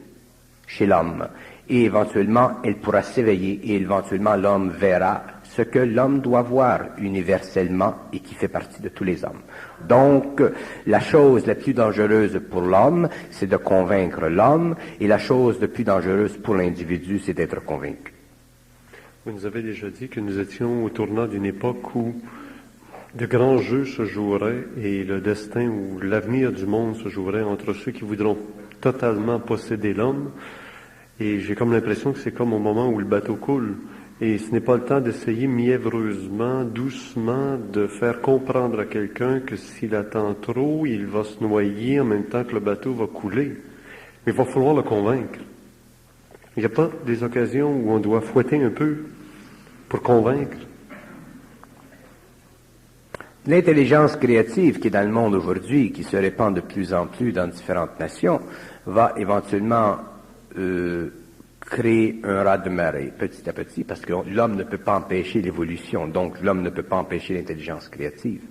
chez l'homme. Et éventuellement, elle pourra s'éveiller et éventuellement l'homme verra ce que l'homme doit voir universellement et qui fait partie de tous les hommes. Donc, la chose la plus dangereuse pour l'homme, c'est de convaincre l'homme, et la chose la plus dangereuse pour l'individu, c'est d'être convaincu. Vous nous avez déjà dit que nous étions au tournant d'une époque où de grands jeux se joueraient et le destin ou l'avenir du monde se jouerait entre ceux qui voudront totalement posséder l'homme. Et j'ai comme l'impression que c'est comme au moment où le bateau coule. Et ce n'est pas le temps d'essayer mièvreusement, doucement, de faire comprendre à quelqu'un que s'il attend trop, il va se noyer en même temps que le bateau va couler. Mais il va falloir le convaincre. Il n'y a pas des occasions où on doit fouetter un peu pour convaincre. L'intelligence créative qui est dans le monde aujourd'hui, qui se répand de plus en plus dans différentes nations, va éventuellement créer un raz-de-marée petit à petit, parce que l'homme ne peut pas empêcher l'évolution, donc l'homme ne peut pas empêcher l'intelligence créative.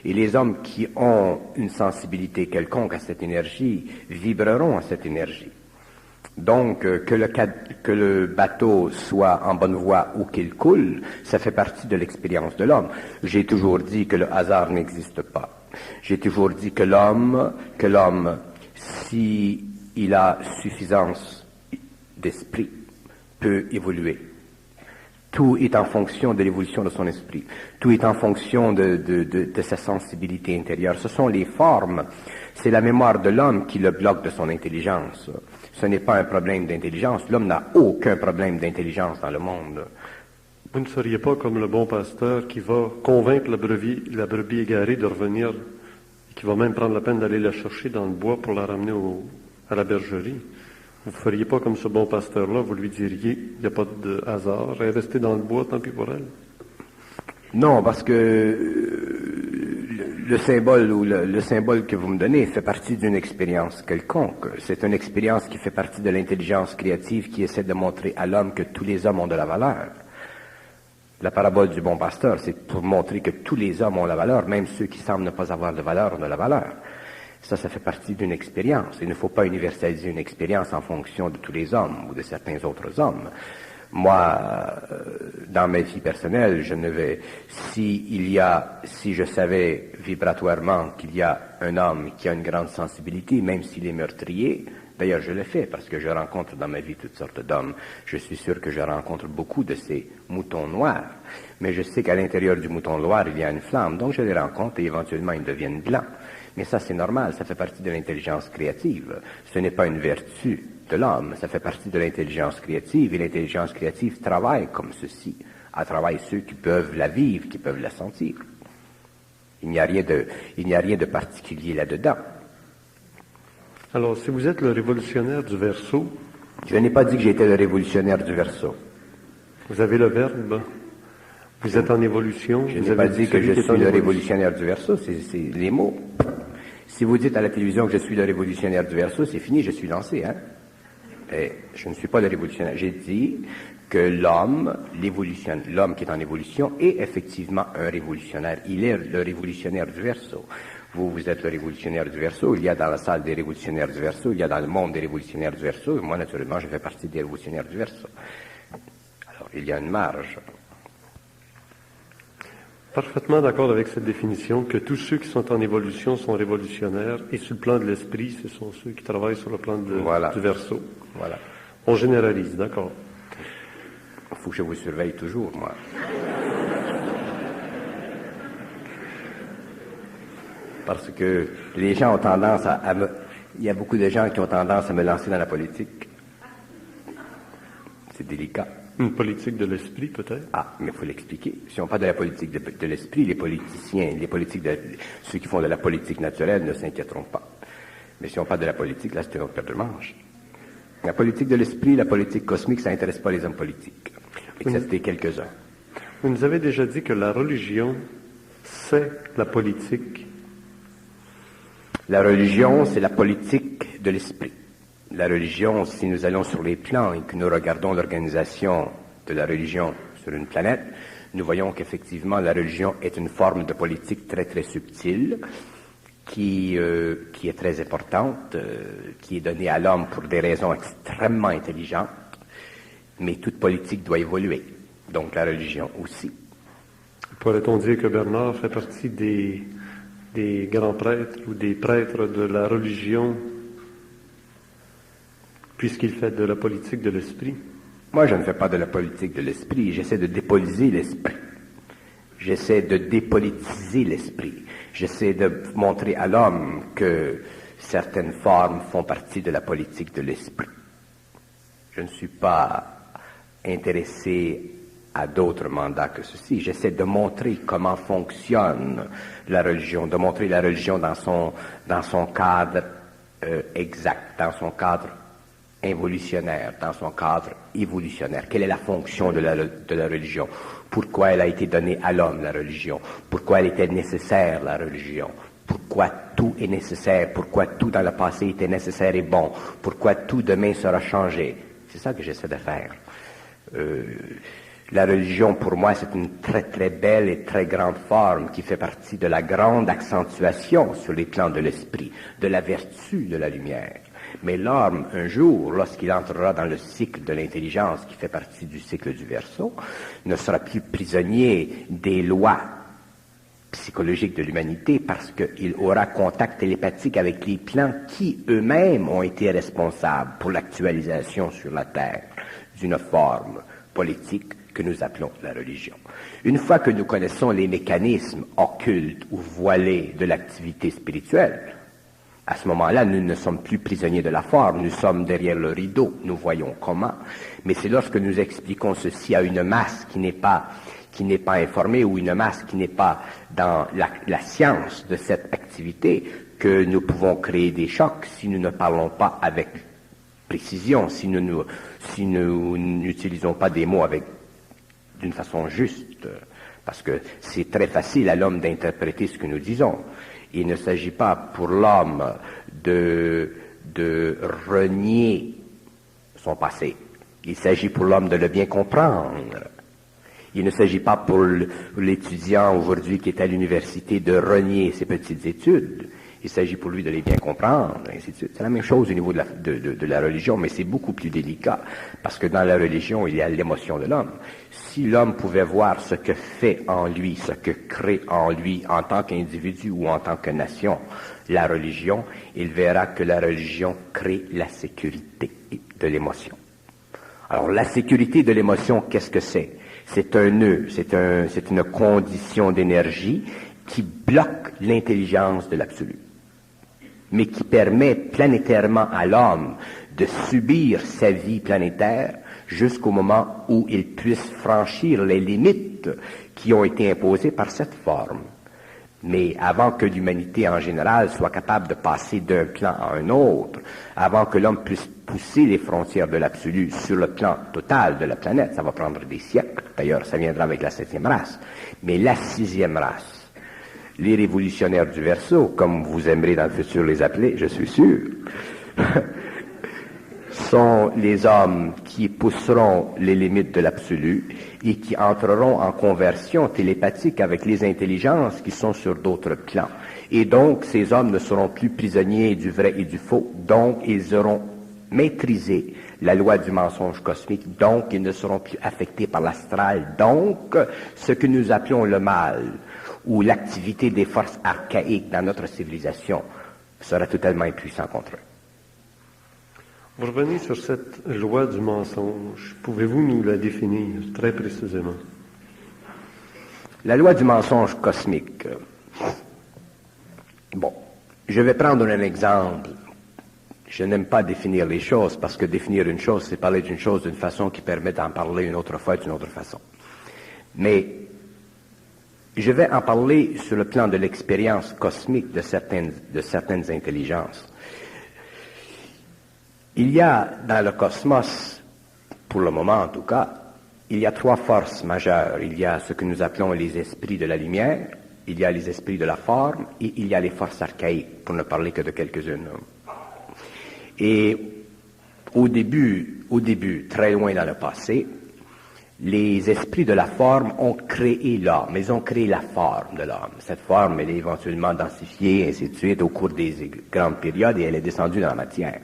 Et les hommes qui ont une sensibilité quelconque à cette énergie vibreront à cette énergie. Donc, que le bateau soit en bonne voie ou qu'il coule, ça fait partie de l'expérience de l'homme. J'ai toujours dit que le hasard n'existe pas. J'ai toujours dit que l'homme, si il a suffisance d'esprit, peut évoluer. Tout est en fonction de l'évolution de son esprit. Tout est en fonction de sa sensibilité intérieure. Ce sont les formes. C'est la mémoire de l'homme qui le bloque de son intelligence. Ce n'est pas un problème d'intelligence. L'homme n'a aucun problème d'intelligence dans le monde. Vous ne seriez pas comme le bon pasteur qui va convaincre la brebis égarée de revenir et qui va même prendre la peine d'aller la chercher dans le bois pour la ramener à la bergerie. Vous ne feriez pas comme ce bon pasteur-là, vous lui diriez, il n'y a pas de hasard, elle est restée dans le bois, tant pis pour elle. Non, parce que le symbole que vous me donnez fait partie d'une expérience quelconque. C'est une expérience qui fait partie de l'intelligence créative qui essaie de montrer à l'homme que tous les hommes ont de la valeur. La parabole du bon pasteur, c'est pour montrer que tous les hommes ont la valeur, même ceux qui semblent ne pas avoir de valeur ont de la valeur. Ça fait partie d'une expérience. Il ne faut pas universaliser une expérience en fonction de tous les hommes ou de certains autres hommes. Moi, dans ma vie personnelle, si je savais vibratoirement qu'il y a un homme qui a une grande sensibilité, même s'il est meurtrier, d'ailleurs je le fais parce que je rencontre dans ma vie toutes sortes d'hommes. Je suis sûr que je rencontre beaucoup de ces moutons noirs, mais je sais qu'à l'intérieur du mouton noir, il y a une flamme, donc je les rencontre et éventuellement ils deviennent blancs. Mais ça, c'est normal, ça fait partie de l'intelligence créative. Ce n'est pas une vertu de l'homme, ça fait partie de l'intelligence créative, et l'intelligence créative travaille comme ceci, à travers ceux qui peuvent la vivre, qui peuvent la sentir. Il n'y a rien de particulier là-dedans. Alors, si vous êtes le révolutionnaire du Verseau... Je n'ai pas dit que j'étais le révolutionnaire du Verseau. Vous avez le verbe... Vous êtes en évolution. Je n'ai pas dit que je suis le révolutionnaire du Verseau, c'est les mots. Si vous dites à la télévision que je suis le révolutionnaire du verso, c'est fini, je suis lancé, hein? Et je ne suis pas le révolutionnaire. J'ai dit que l'homme qui est en évolution est effectivement un révolutionnaire. Il est le révolutionnaire du verso. Vous êtes le révolutionnaire du verso. Il y a dans la salle des révolutionnaires du verso. Il y a dans le monde des révolutionnaires du verso. Et moi, naturellement, je fais partie des révolutionnaires du verso. Alors, il y a une marge. Parfaitement d'accord avec cette définition que tous ceux qui sont en évolution sont révolutionnaires et sur le plan de l'esprit, ce sont ceux qui travaillent sur le plan du verso. Voilà. On généralise, d'accord. Il faut que je vous surveille toujours, moi. Parce que les gens ont tendance il y a beaucoup de gens qui ont tendance à me lancer dans la politique. C'est délicat. Une politique de l'esprit, peut-être? Ah, mais il faut l'expliquer. Si on parle de la politique de l'esprit, les politiciens, ceux qui font de la politique naturelle ne s'inquiéteront pas. Mais si on parle de la politique, là, c'est une autre paire de manches. La politique de l'esprit, la politique cosmique, ça n'intéresse pas les hommes politiques, excepté quelques-uns. Vous nous avez déjà dit que la religion, c'est la politique. La religion, c'est la politique de l'esprit. La religion, si nous allons sur les plans et que nous regardons l'organisation de la religion sur une planète, nous voyons qu'effectivement la religion est une forme de politique très très subtile qui est très importante, qui est donnée à l'homme pour des raisons extrêmement intelligentes, mais toute politique doit évoluer, donc la religion aussi. Pourrait-on dire que Bernard fait partie des grands prêtres ou des prêtres de la religion puisqu'il fait de la politique de l'esprit? Moi, je ne fais pas de la politique de l'esprit. J'essaie de dépoliser l'esprit. J'essaie de dépolitiser l'esprit. J'essaie de montrer à l'homme que certaines formes font partie de la politique de l'esprit. Je ne suis pas intéressé à d'autres mandats que ceci. J'essaie de montrer comment fonctionne la religion, de montrer la religion dans son cadre exact, dans son cadre involutionnaire, dans son cadre évolutionnaire. Quelle est la fonction de la religion? Pourquoi elle a été donnée à l'homme, la religion? Pourquoi elle était nécessaire, la religion? Pourquoi tout est nécessaire? Pourquoi tout dans le passé était nécessaire et bon? Pourquoi tout demain sera changé? C'est ça que j'essaie de faire. La religion, pour moi, c'est une très très belle et très grande forme qui fait partie de la grande accentuation sur les plans de l'esprit, de la vertu de la lumière. Mais l'homme, un jour, lorsqu'il entrera dans le cycle de l'intelligence qui fait partie du cycle du Verseau, ne sera plus prisonnier des lois psychologiques de l'humanité parce qu'il aura contact télépathique avec les plans qui eux-mêmes ont été responsables pour l'actualisation sur la Terre d'une forme politique que nous appelons la religion. Une fois que nous connaissons les mécanismes occultes ou voilés de l'activité spirituelle, à ce moment-là, nous ne sommes plus prisonniers de la forme, nous sommes derrière le rideau, nous voyons comment. Mais c'est lorsque nous expliquons ceci à une masse qui n'est pas informée ou une masse qui n'est pas dans la science de cette activité que nous pouvons créer des chocs si nous ne parlons pas avec précision, si nous n'utilisons pas des mots d'une façon juste, parce que c'est très facile à l'homme d'interpréter ce que nous disons. Il ne s'agit pas pour l'homme de renier son passé. Il s'agit pour l'homme de le bien comprendre. Il ne s'agit pas pour l'étudiant aujourd'hui qui est à l'université de renier ses petites études. Il s'agit pour lui de les bien comprendre, ainsi de suite. C'est la même chose au niveau de la religion, mais c'est beaucoup plus délicat, parce que dans la religion, il y a l'émotion de l'homme. Si l'homme pouvait voir ce que fait en lui, ce que crée en lui, en tant qu'individu ou en tant que nation, la religion, il verra que la religion crée la sécurité de l'émotion. Alors, la sécurité de l'émotion, qu'est-ce que c'est? C'est un nœud, c'est une condition d'énergie qui bloque l'intelligence de l'absolu, mais qui permet planétairement à l'homme de subir sa vie planétaire jusqu'au moment où il puisse franchir les limites qui ont été imposées par cette forme. Mais avant que l'humanité en général soit capable de passer d'un plan à un autre, avant que l'homme puisse pousser les frontières de l'absolu sur le plan total de la planète, ça va prendre des siècles. D'ailleurs, ça viendra avec la 7e race. Mais la 6e race, Les révolutionnaires du Verseau, comme vous aimerez dans le futur les appeler, je suis sûr, sont les hommes qui pousseront les limites de l'absolu et qui entreront en conversion télépathique avec les intelligences qui sont sur d'autres plans. Et donc, ces hommes ne seront plus prisonniers du vrai et du faux, donc ils auront maîtrisé la loi du mensonge cosmique, donc ils ne seront plus affectés par l'astral, donc ce que nous appelons le mal ou l'activité des forces archaïques dans notre civilisation sera totalement impuissant contre eux. Vous revenez sur cette loi du mensonge. Pouvez-vous nous la définir très précisément? La loi du mensonge cosmique. Bon, je vais prendre un exemple. Je n'aime pas définir les choses parce que définir une chose, c'est parler d'une chose d'une façon qui permet d'en parler une autre fois d'une autre façon. Mais je vais en parler sur le plan de l'expérience cosmique de certaines intelligences. Il y a dans le cosmos, pour le moment en tout cas, il y a trois forces majeures. Il y a ce que nous appelons les esprits de la lumière, il y a les esprits de la forme et il y a les forces archaïques, pour ne parler que de quelques-unes. Et au début, très loin dans le passé, les esprits de la forme ont créé l'homme, ils ont créé la forme de l'homme. Cette forme, elle est éventuellement densifiée, ainsi de suite, au cours des grandes périodes, et elle est descendue dans la matière.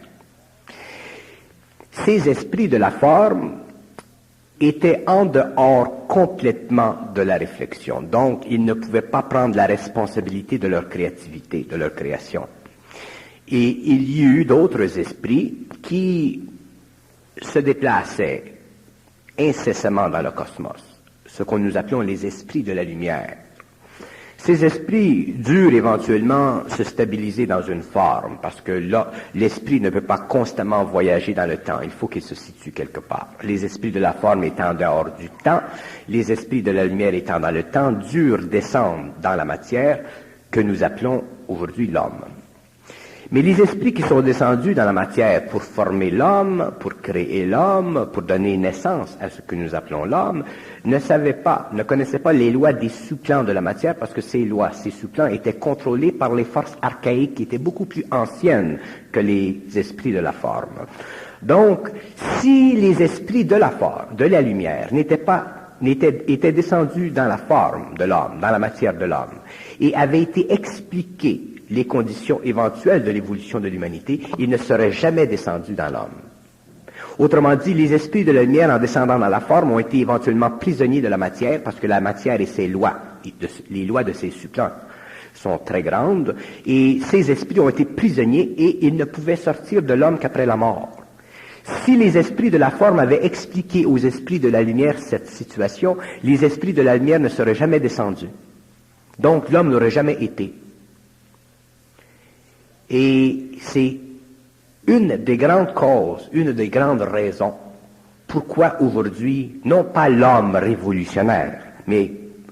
Ces esprits de la forme étaient en dehors complètement de la réflexion. Donc, ils ne pouvaient pas prendre la responsabilité de leur créativité, de leur création. Et il y eut d'autres esprits qui se déplaçaient incessamment dans le cosmos, ce que nous appelons les esprits de la lumière. Ces esprits durent éventuellement se stabiliser dans une forme, parce que là, l'esprit ne peut pas constamment voyager dans le temps, il faut qu'il se situe quelque part. Les esprits de la forme étant dehors du temps, les esprits de la lumière étant dans le temps, durent descendre dans la matière que nous appelons aujourd'hui l'homme. Mais les esprits qui sont descendus dans la matière pour former l'homme, pour créer l'homme, pour donner naissance à ce que nous appelons l'homme, ne connaissaient pas les lois des sous-plans de la matière parce que ces lois, ces sous-plans étaient contrôlés par les forces archaïques qui étaient beaucoup plus anciennes que les esprits de la forme. Donc, si les esprits de la forme, de la lumière, étaient descendus dans la forme de l'homme, dans la matière de l'homme, et avaient été expliqués les conditions éventuelles de l'évolution de l'humanité, ils ne seraient jamais descendus dans l'homme. Autrement dit, les esprits de la lumière, en descendant dans la forme, ont été éventuellement prisonniers de la matière, parce que la matière et ses lois, les lois de ses sous-plans, sont très grandes, et ces esprits ont été prisonniers et ils ne pouvaient sortir de l'homme qu'après la mort. Si les esprits de la forme avaient expliqué aux esprits de la lumière cette situation, les esprits de la lumière ne seraient jamais descendus. Donc l'homme n'aurait jamais été. Et c'est une des grandes causes, une des grandes raisons pourquoi aujourd'hui, non pas l'homme révolutionnaire, mais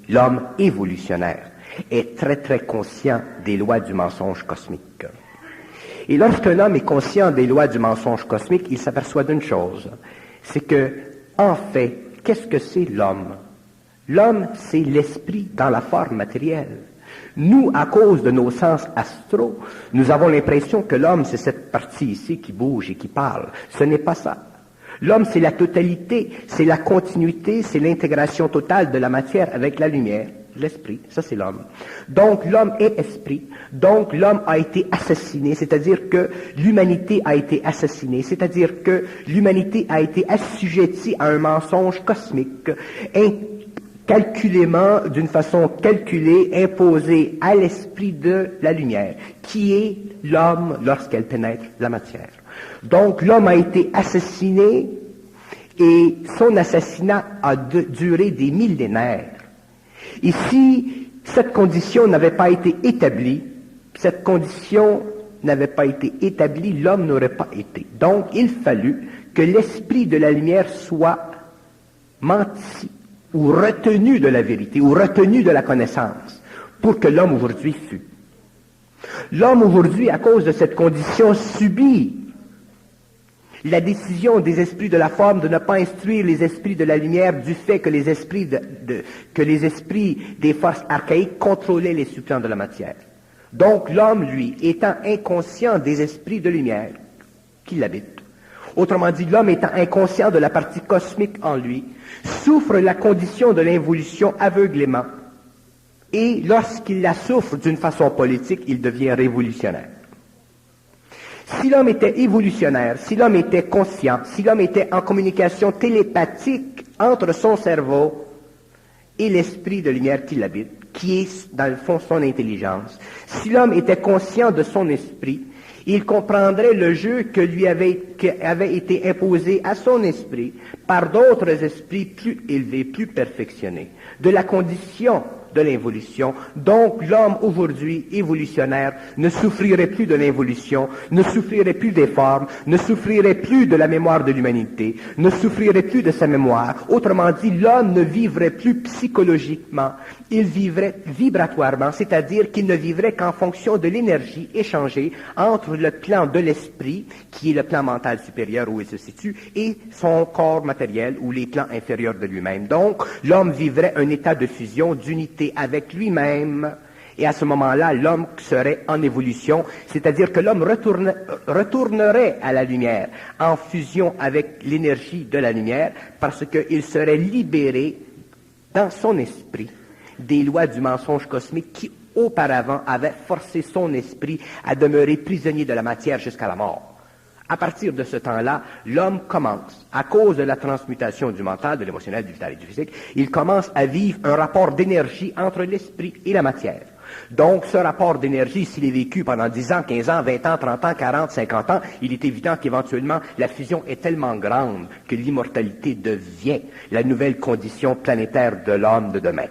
l'homme évolutionnaire est très très conscient des lois du mensonge cosmique. Et lorsqu'un homme est conscient des lois du mensonge cosmique, il s'aperçoit d'une chose, c'est que, en fait, qu'est-ce que c'est l'homme? L'homme, c'est l'esprit dans la forme matérielle. Nous, à cause de nos sens astraux, nous avons l'impression que l'homme, c'est cette partie ici qui bouge et qui parle. Ce n'est pas ça. L'homme, c'est la totalité, c'est la continuité, c'est l'intégration totale de la matière avec la lumière, l'esprit. Ça, c'est l'homme. Donc, l'homme est esprit. Donc, l'homme a été assassiné, c'est-à-dire que l'humanité a été assassinée, c'est-à-dire que l'humanité a été assujettie à un mensonge cosmique, calculément, d'une façon calculée, imposée à l'esprit de la lumière, qui est l'homme lorsqu'elle pénètre la matière. Donc, l'homme a été assassiné et son assassinat a duré des millénaires. Et si cette condition n'avait pas été établie, l'homme n'aurait pas été. Donc, il fallut que l'esprit de la lumière soit menti, ou retenu de la vérité, ou retenu de la connaissance, pour que l'homme aujourd'hui fût. L'homme aujourd'hui, à cause de cette condition, subit La décision des esprits de la forme de ne pas instruire les esprits de la lumière du fait que les esprits, que les esprits des forces archaïques contrôlaient les substances de la matière. Donc l'homme, lui, étant inconscient des esprits de lumière qui l'habitent, autrement dit, l'homme étant inconscient de la partie cosmique en lui, souffre la condition de l'involution aveuglément, et lorsqu'il la souffre d'une façon politique, il devient révolutionnaire. Si l'homme était évolutionnaire, si l'homme était conscient, si l'homme était en communication télépathique entre son cerveau et l'esprit de lumière qui l'habite, qui est dans le fond son intelligence, si l'homme était conscient de son esprit, il comprendrait le jeu qui avait été imposé à son esprit par d'autres esprits plus élevés, plus perfectionnés, de la condition de l'involution. Donc, l'homme aujourd'hui évolutionnaire ne souffrirait plus de l'involution, ne souffrirait plus des formes, ne souffrirait plus de la mémoire de l'humanité, ne souffrirait plus de sa mémoire. Autrement dit, l'homme ne vivrait plus psychologiquement, il vivrait vibratoirement, c'est-à-dire qu'il ne vivrait qu'en fonction de l'énergie échangée entre le plan de l'esprit, qui est le plan mental supérieur où il se situe, et son corps matériel ou les plans inférieurs de lui-même. Donc, l'homme vivrait un état de fusion, d'unité avec lui-même, et à ce moment-là, l'homme serait en évolution, c'est-à-dire que l'homme retournerait à la lumière, en fusion avec l'énergie de la lumière, parce qu'il serait libéré dans son esprit des lois du mensonge cosmique qui, auparavant, avaient forcé son esprit à demeurer prisonnier de la matière jusqu'à la mort. À partir de ce temps-là, l'homme commence, à cause de la transmutation du mental, de l'émotionnel, du vital et du physique, il commence à vivre un rapport d'énergie entre l'esprit et la matière. Donc, ce rapport d'énergie, s'il est vécu pendant 10 ans, 15 ans, 20 ans, 30 ans, 40, 50 ans, il est évident qu'éventuellement, la fusion est tellement grande que l'immortalité devient la nouvelle condition planétaire de l'homme de demain.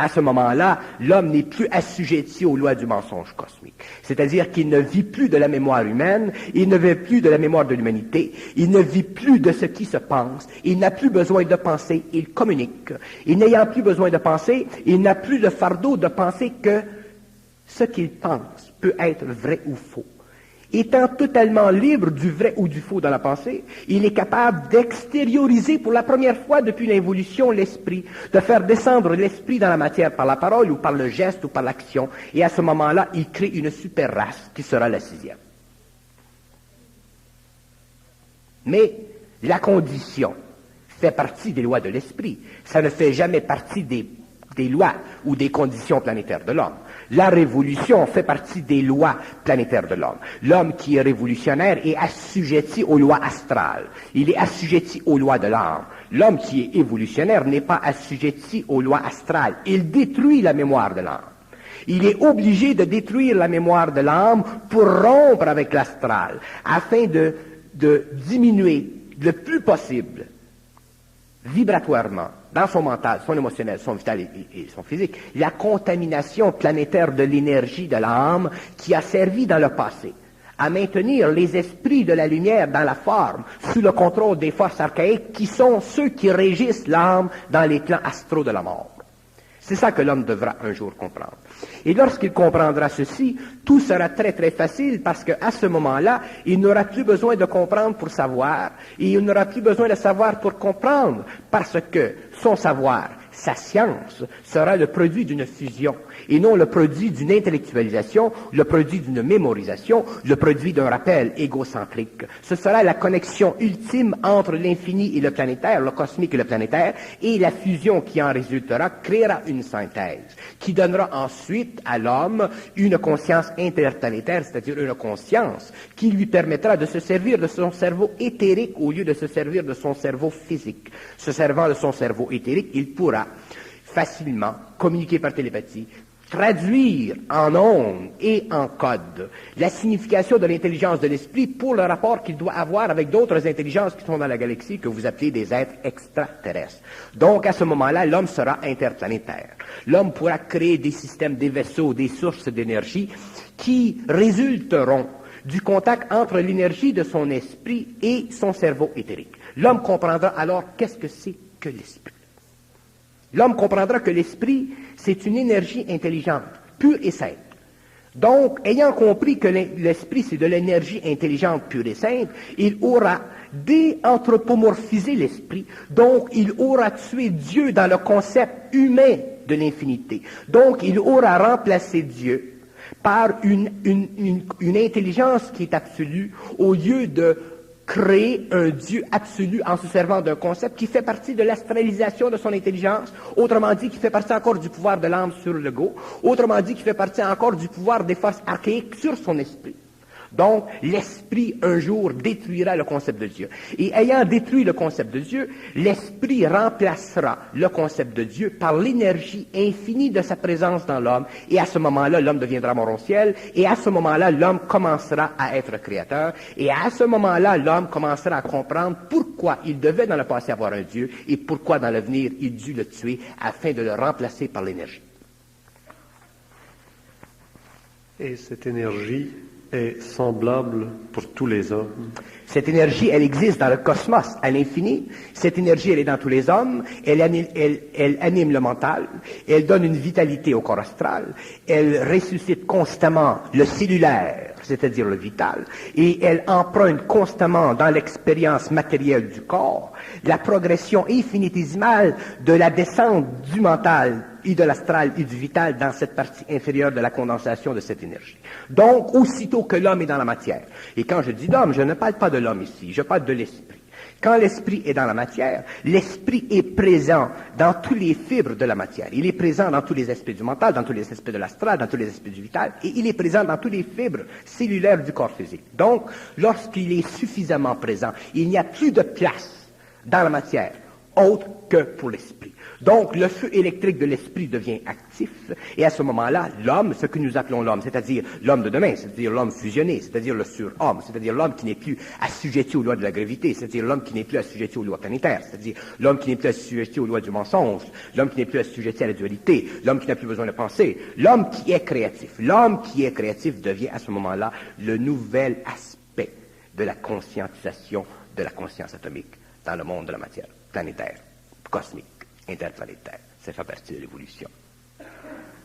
À ce moment-là, l'homme n'est plus assujetti aux lois du mensonge cosmique. C'est-à-dire qu'il ne vit plus de la mémoire humaine, il ne vit plus de la mémoire de l'humanité, il ne vit plus de ce qui se pense, il n'a plus besoin de penser, il communique. Et n'ayant plus besoin de penser, il n'a plus le fardeau de penser que ce qu'il pense peut être vrai ou faux. Étant totalement libre du vrai ou du faux dans la pensée, il est capable d'extérioriser pour la première fois depuis l'évolution l'esprit, de faire descendre l'esprit dans la matière par la parole ou par le geste ou par l'action. Et à ce moment-là, il crée une super race qui sera la 6e. Mais la condition fait partie des lois de l'esprit. Ça ne fait jamais partie des lois ou des conditions planétaires de l'homme. La révolution fait partie des lois planétaires de l'homme. L'homme qui est révolutionnaire est assujetti aux lois astrales. Il est assujetti aux lois de l'âme. L'homme qui est évolutionnaire n'est pas assujetti aux lois astrales. Il détruit la mémoire de l'âme. Il est obligé de détruire la mémoire de l'âme pour rompre avec l'astral, afin de diminuer le plus possible, vibratoirement, dans son mental, son émotionnel, son vital et son physique, la contamination planétaire de l'énergie de l'âme qui a servi dans le passé à maintenir les esprits de la lumière dans la forme, sous le contrôle des forces archaïques qui sont ceux qui régissent l'âme dans les plans astraux de la mort. C'est ça que l'homme devra un jour comprendre. Et lorsqu'il comprendra ceci, tout sera très très facile parce qu'à ce moment-là, il n'aura plus besoin de comprendre pour savoir et il n'aura plus besoin de savoir pour comprendre parce que son savoir, sa science, sera le produit d'une fusion et non le produit d'une intellectualisation, le produit d'une mémorisation, le produit d'un rappel égocentrique. Ce sera la connexion ultime entre l'infini et le planétaire, le cosmique et le planétaire, et la fusion qui en résultera créera une synthèse qui donnera ensuite à l'homme une conscience interplanétaire, c'est-à-dire une conscience qui lui permettra de se servir de son cerveau éthérique au lieu de se servir de son cerveau physique. Se servant de son cerveau éthérique, il pourra facilement communiquer par télépathie, traduire en ondes et en code la signification de l'intelligence de l'esprit pour le rapport qu'il doit avoir avec d'autres intelligences qui sont dans la galaxie que vous appelez des êtres extraterrestres. Donc, à ce moment-là, l'homme sera interplanétaire. L'homme pourra créer des systèmes, des vaisseaux, des sources d'énergie qui résulteront du contact entre l'énergie de son esprit et son cerveau éthérique. L'homme comprendra alors qu'est-ce que c'est que l'esprit. L'homme comprendra que l'esprit, c'est une énergie intelligente, pure et simple, Donc, ayant compris que l'esprit, c'est de l'énergie intelligente pure et simple, il aura déanthropomorphisé l'esprit. Donc, il aura tué Dieu dans le concept humain de l'infinité. Donc, il aura remplacé Dieu par une intelligence qui est absolue, au lieu de créer un Dieu absolu en se servant d'un concept qui fait partie de l'astralisation de son intelligence, autrement dit, qui fait partie encore du pouvoir de l'âme sur l'ego, autrement dit, qui fait partie encore du pouvoir des forces archaïques sur son esprit. Donc, l'esprit, un jour, détruira le concept de Dieu. Et ayant détruit le concept de Dieu, l'esprit remplacera le concept de Dieu par l'énergie infinie de sa présence dans l'homme. Et à ce moment-là, l'homme deviendra morontiel. Et à ce moment-là, l'homme commencera à être créateur. Et à ce moment-là, l'homme commencera à comprendre pourquoi il devait dans le passé avoir un Dieu et pourquoi dans l'avenir il dut le tuer afin de le remplacer par l'énergie. Et cette énergie est semblable pour tous les hommes. Cette énergie, elle existe dans le cosmos à l'infini. Cette énergie, elle est dans tous les hommes. Elle anime le mental. Elle donne une vitalité au corps astral. Elle ressuscite constamment le cellulaire, c'est-à-dire le vital. Et elle emprunte constamment dans l'expérience matérielle du corps la progression infinitésimale de la descente du mental et de l'astral et du vital dans cette partie inférieure de la condensation de cette énergie. Donc, aussitôt que l'homme est dans la matière, et quand je dis l'homme, je ne parle pas de l'homme ici, je parle de l'esprit. Quand l'esprit est dans la matière, l'esprit est présent dans tous les fibres de la matière. Il est présent dans tous les aspects du mental, dans tous les aspects de l'astral, dans tous les aspects du vital, et il est présent dans tous les fibres cellulaires du corps physique. Donc, lorsqu'il est suffisamment présent, il n'y a plus de place dans la matière, autre que pour l'esprit. Donc, le feu électrique de l'esprit devient actif, et à ce moment-là, l'homme, ce que nous appelons l'homme, c'est-à-dire l'homme de demain, c'est-à-dire l'homme fusionné, c'est-à-dire le surhomme, c'est-à-dire l'homme qui n'est plus assujetti aux lois de la gravité, c'est-à-dire l'homme qui n'est plus assujetti aux lois planétaires, c'est-à-dire l'homme qui n'est plus assujetti aux lois du mensonge, l'homme qui n'est plus assujetti à la dualité, l'homme qui n'a plus besoin de penser, l'homme qui est créatif. L'homme qui est créatif devient à ce moment-là le nouvel aspect de la conscientisation de la conscience atomique dans le monde de la matière planétaire, cosmique, interplanétaire. Ça fait partie de l'évolution.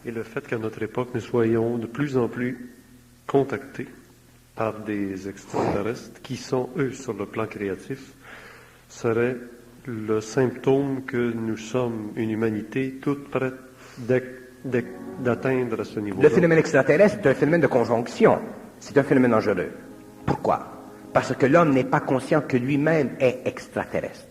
Et le fait qu'à notre époque, nous soyons de plus en plus contactés par des extraterrestres qui sont, eux, sur le plan créatif, serait le symptôme que nous sommes une humanité toute prête d'atteindre à ce niveau-là. Le phénomène extraterrestre est un phénomène de conjonction. C'est un phénomène dangereux. Pourquoi? Parce que l'homme n'est pas conscient que lui-même est extraterrestre,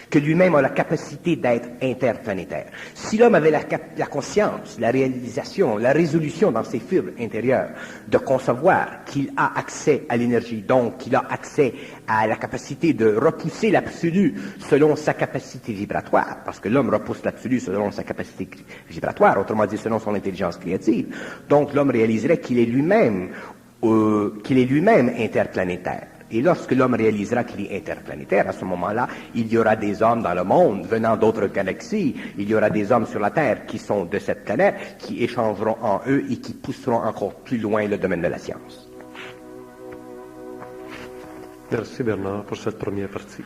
que lui-même a la capacité d'être interplanétaire. Si l'homme avait la conscience, la réalisation, la résolution dans ses fibres intérieures de concevoir qu'il a accès à l'énergie, donc qu'il a accès à la capacité de repousser l'absolu selon sa capacité vibratoire, parce que l'homme repousse l'absolu selon sa capacité vibratoire, autrement dit selon son intelligence créative, donc l'homme réaliserait qu'il est lui-même interplanétaire. Et lorsque l'homme réalisera qu'il est interplanétaire, à ce moment-là, il y aura des hommes dans le monde venant d'autres galaxies, il y aura des hommes sur la Terre qui sont de cette planète, qui échangeront en eux et qui pousseront encore plus loin le domaine de la science. Merci Bernard pour cette première partie.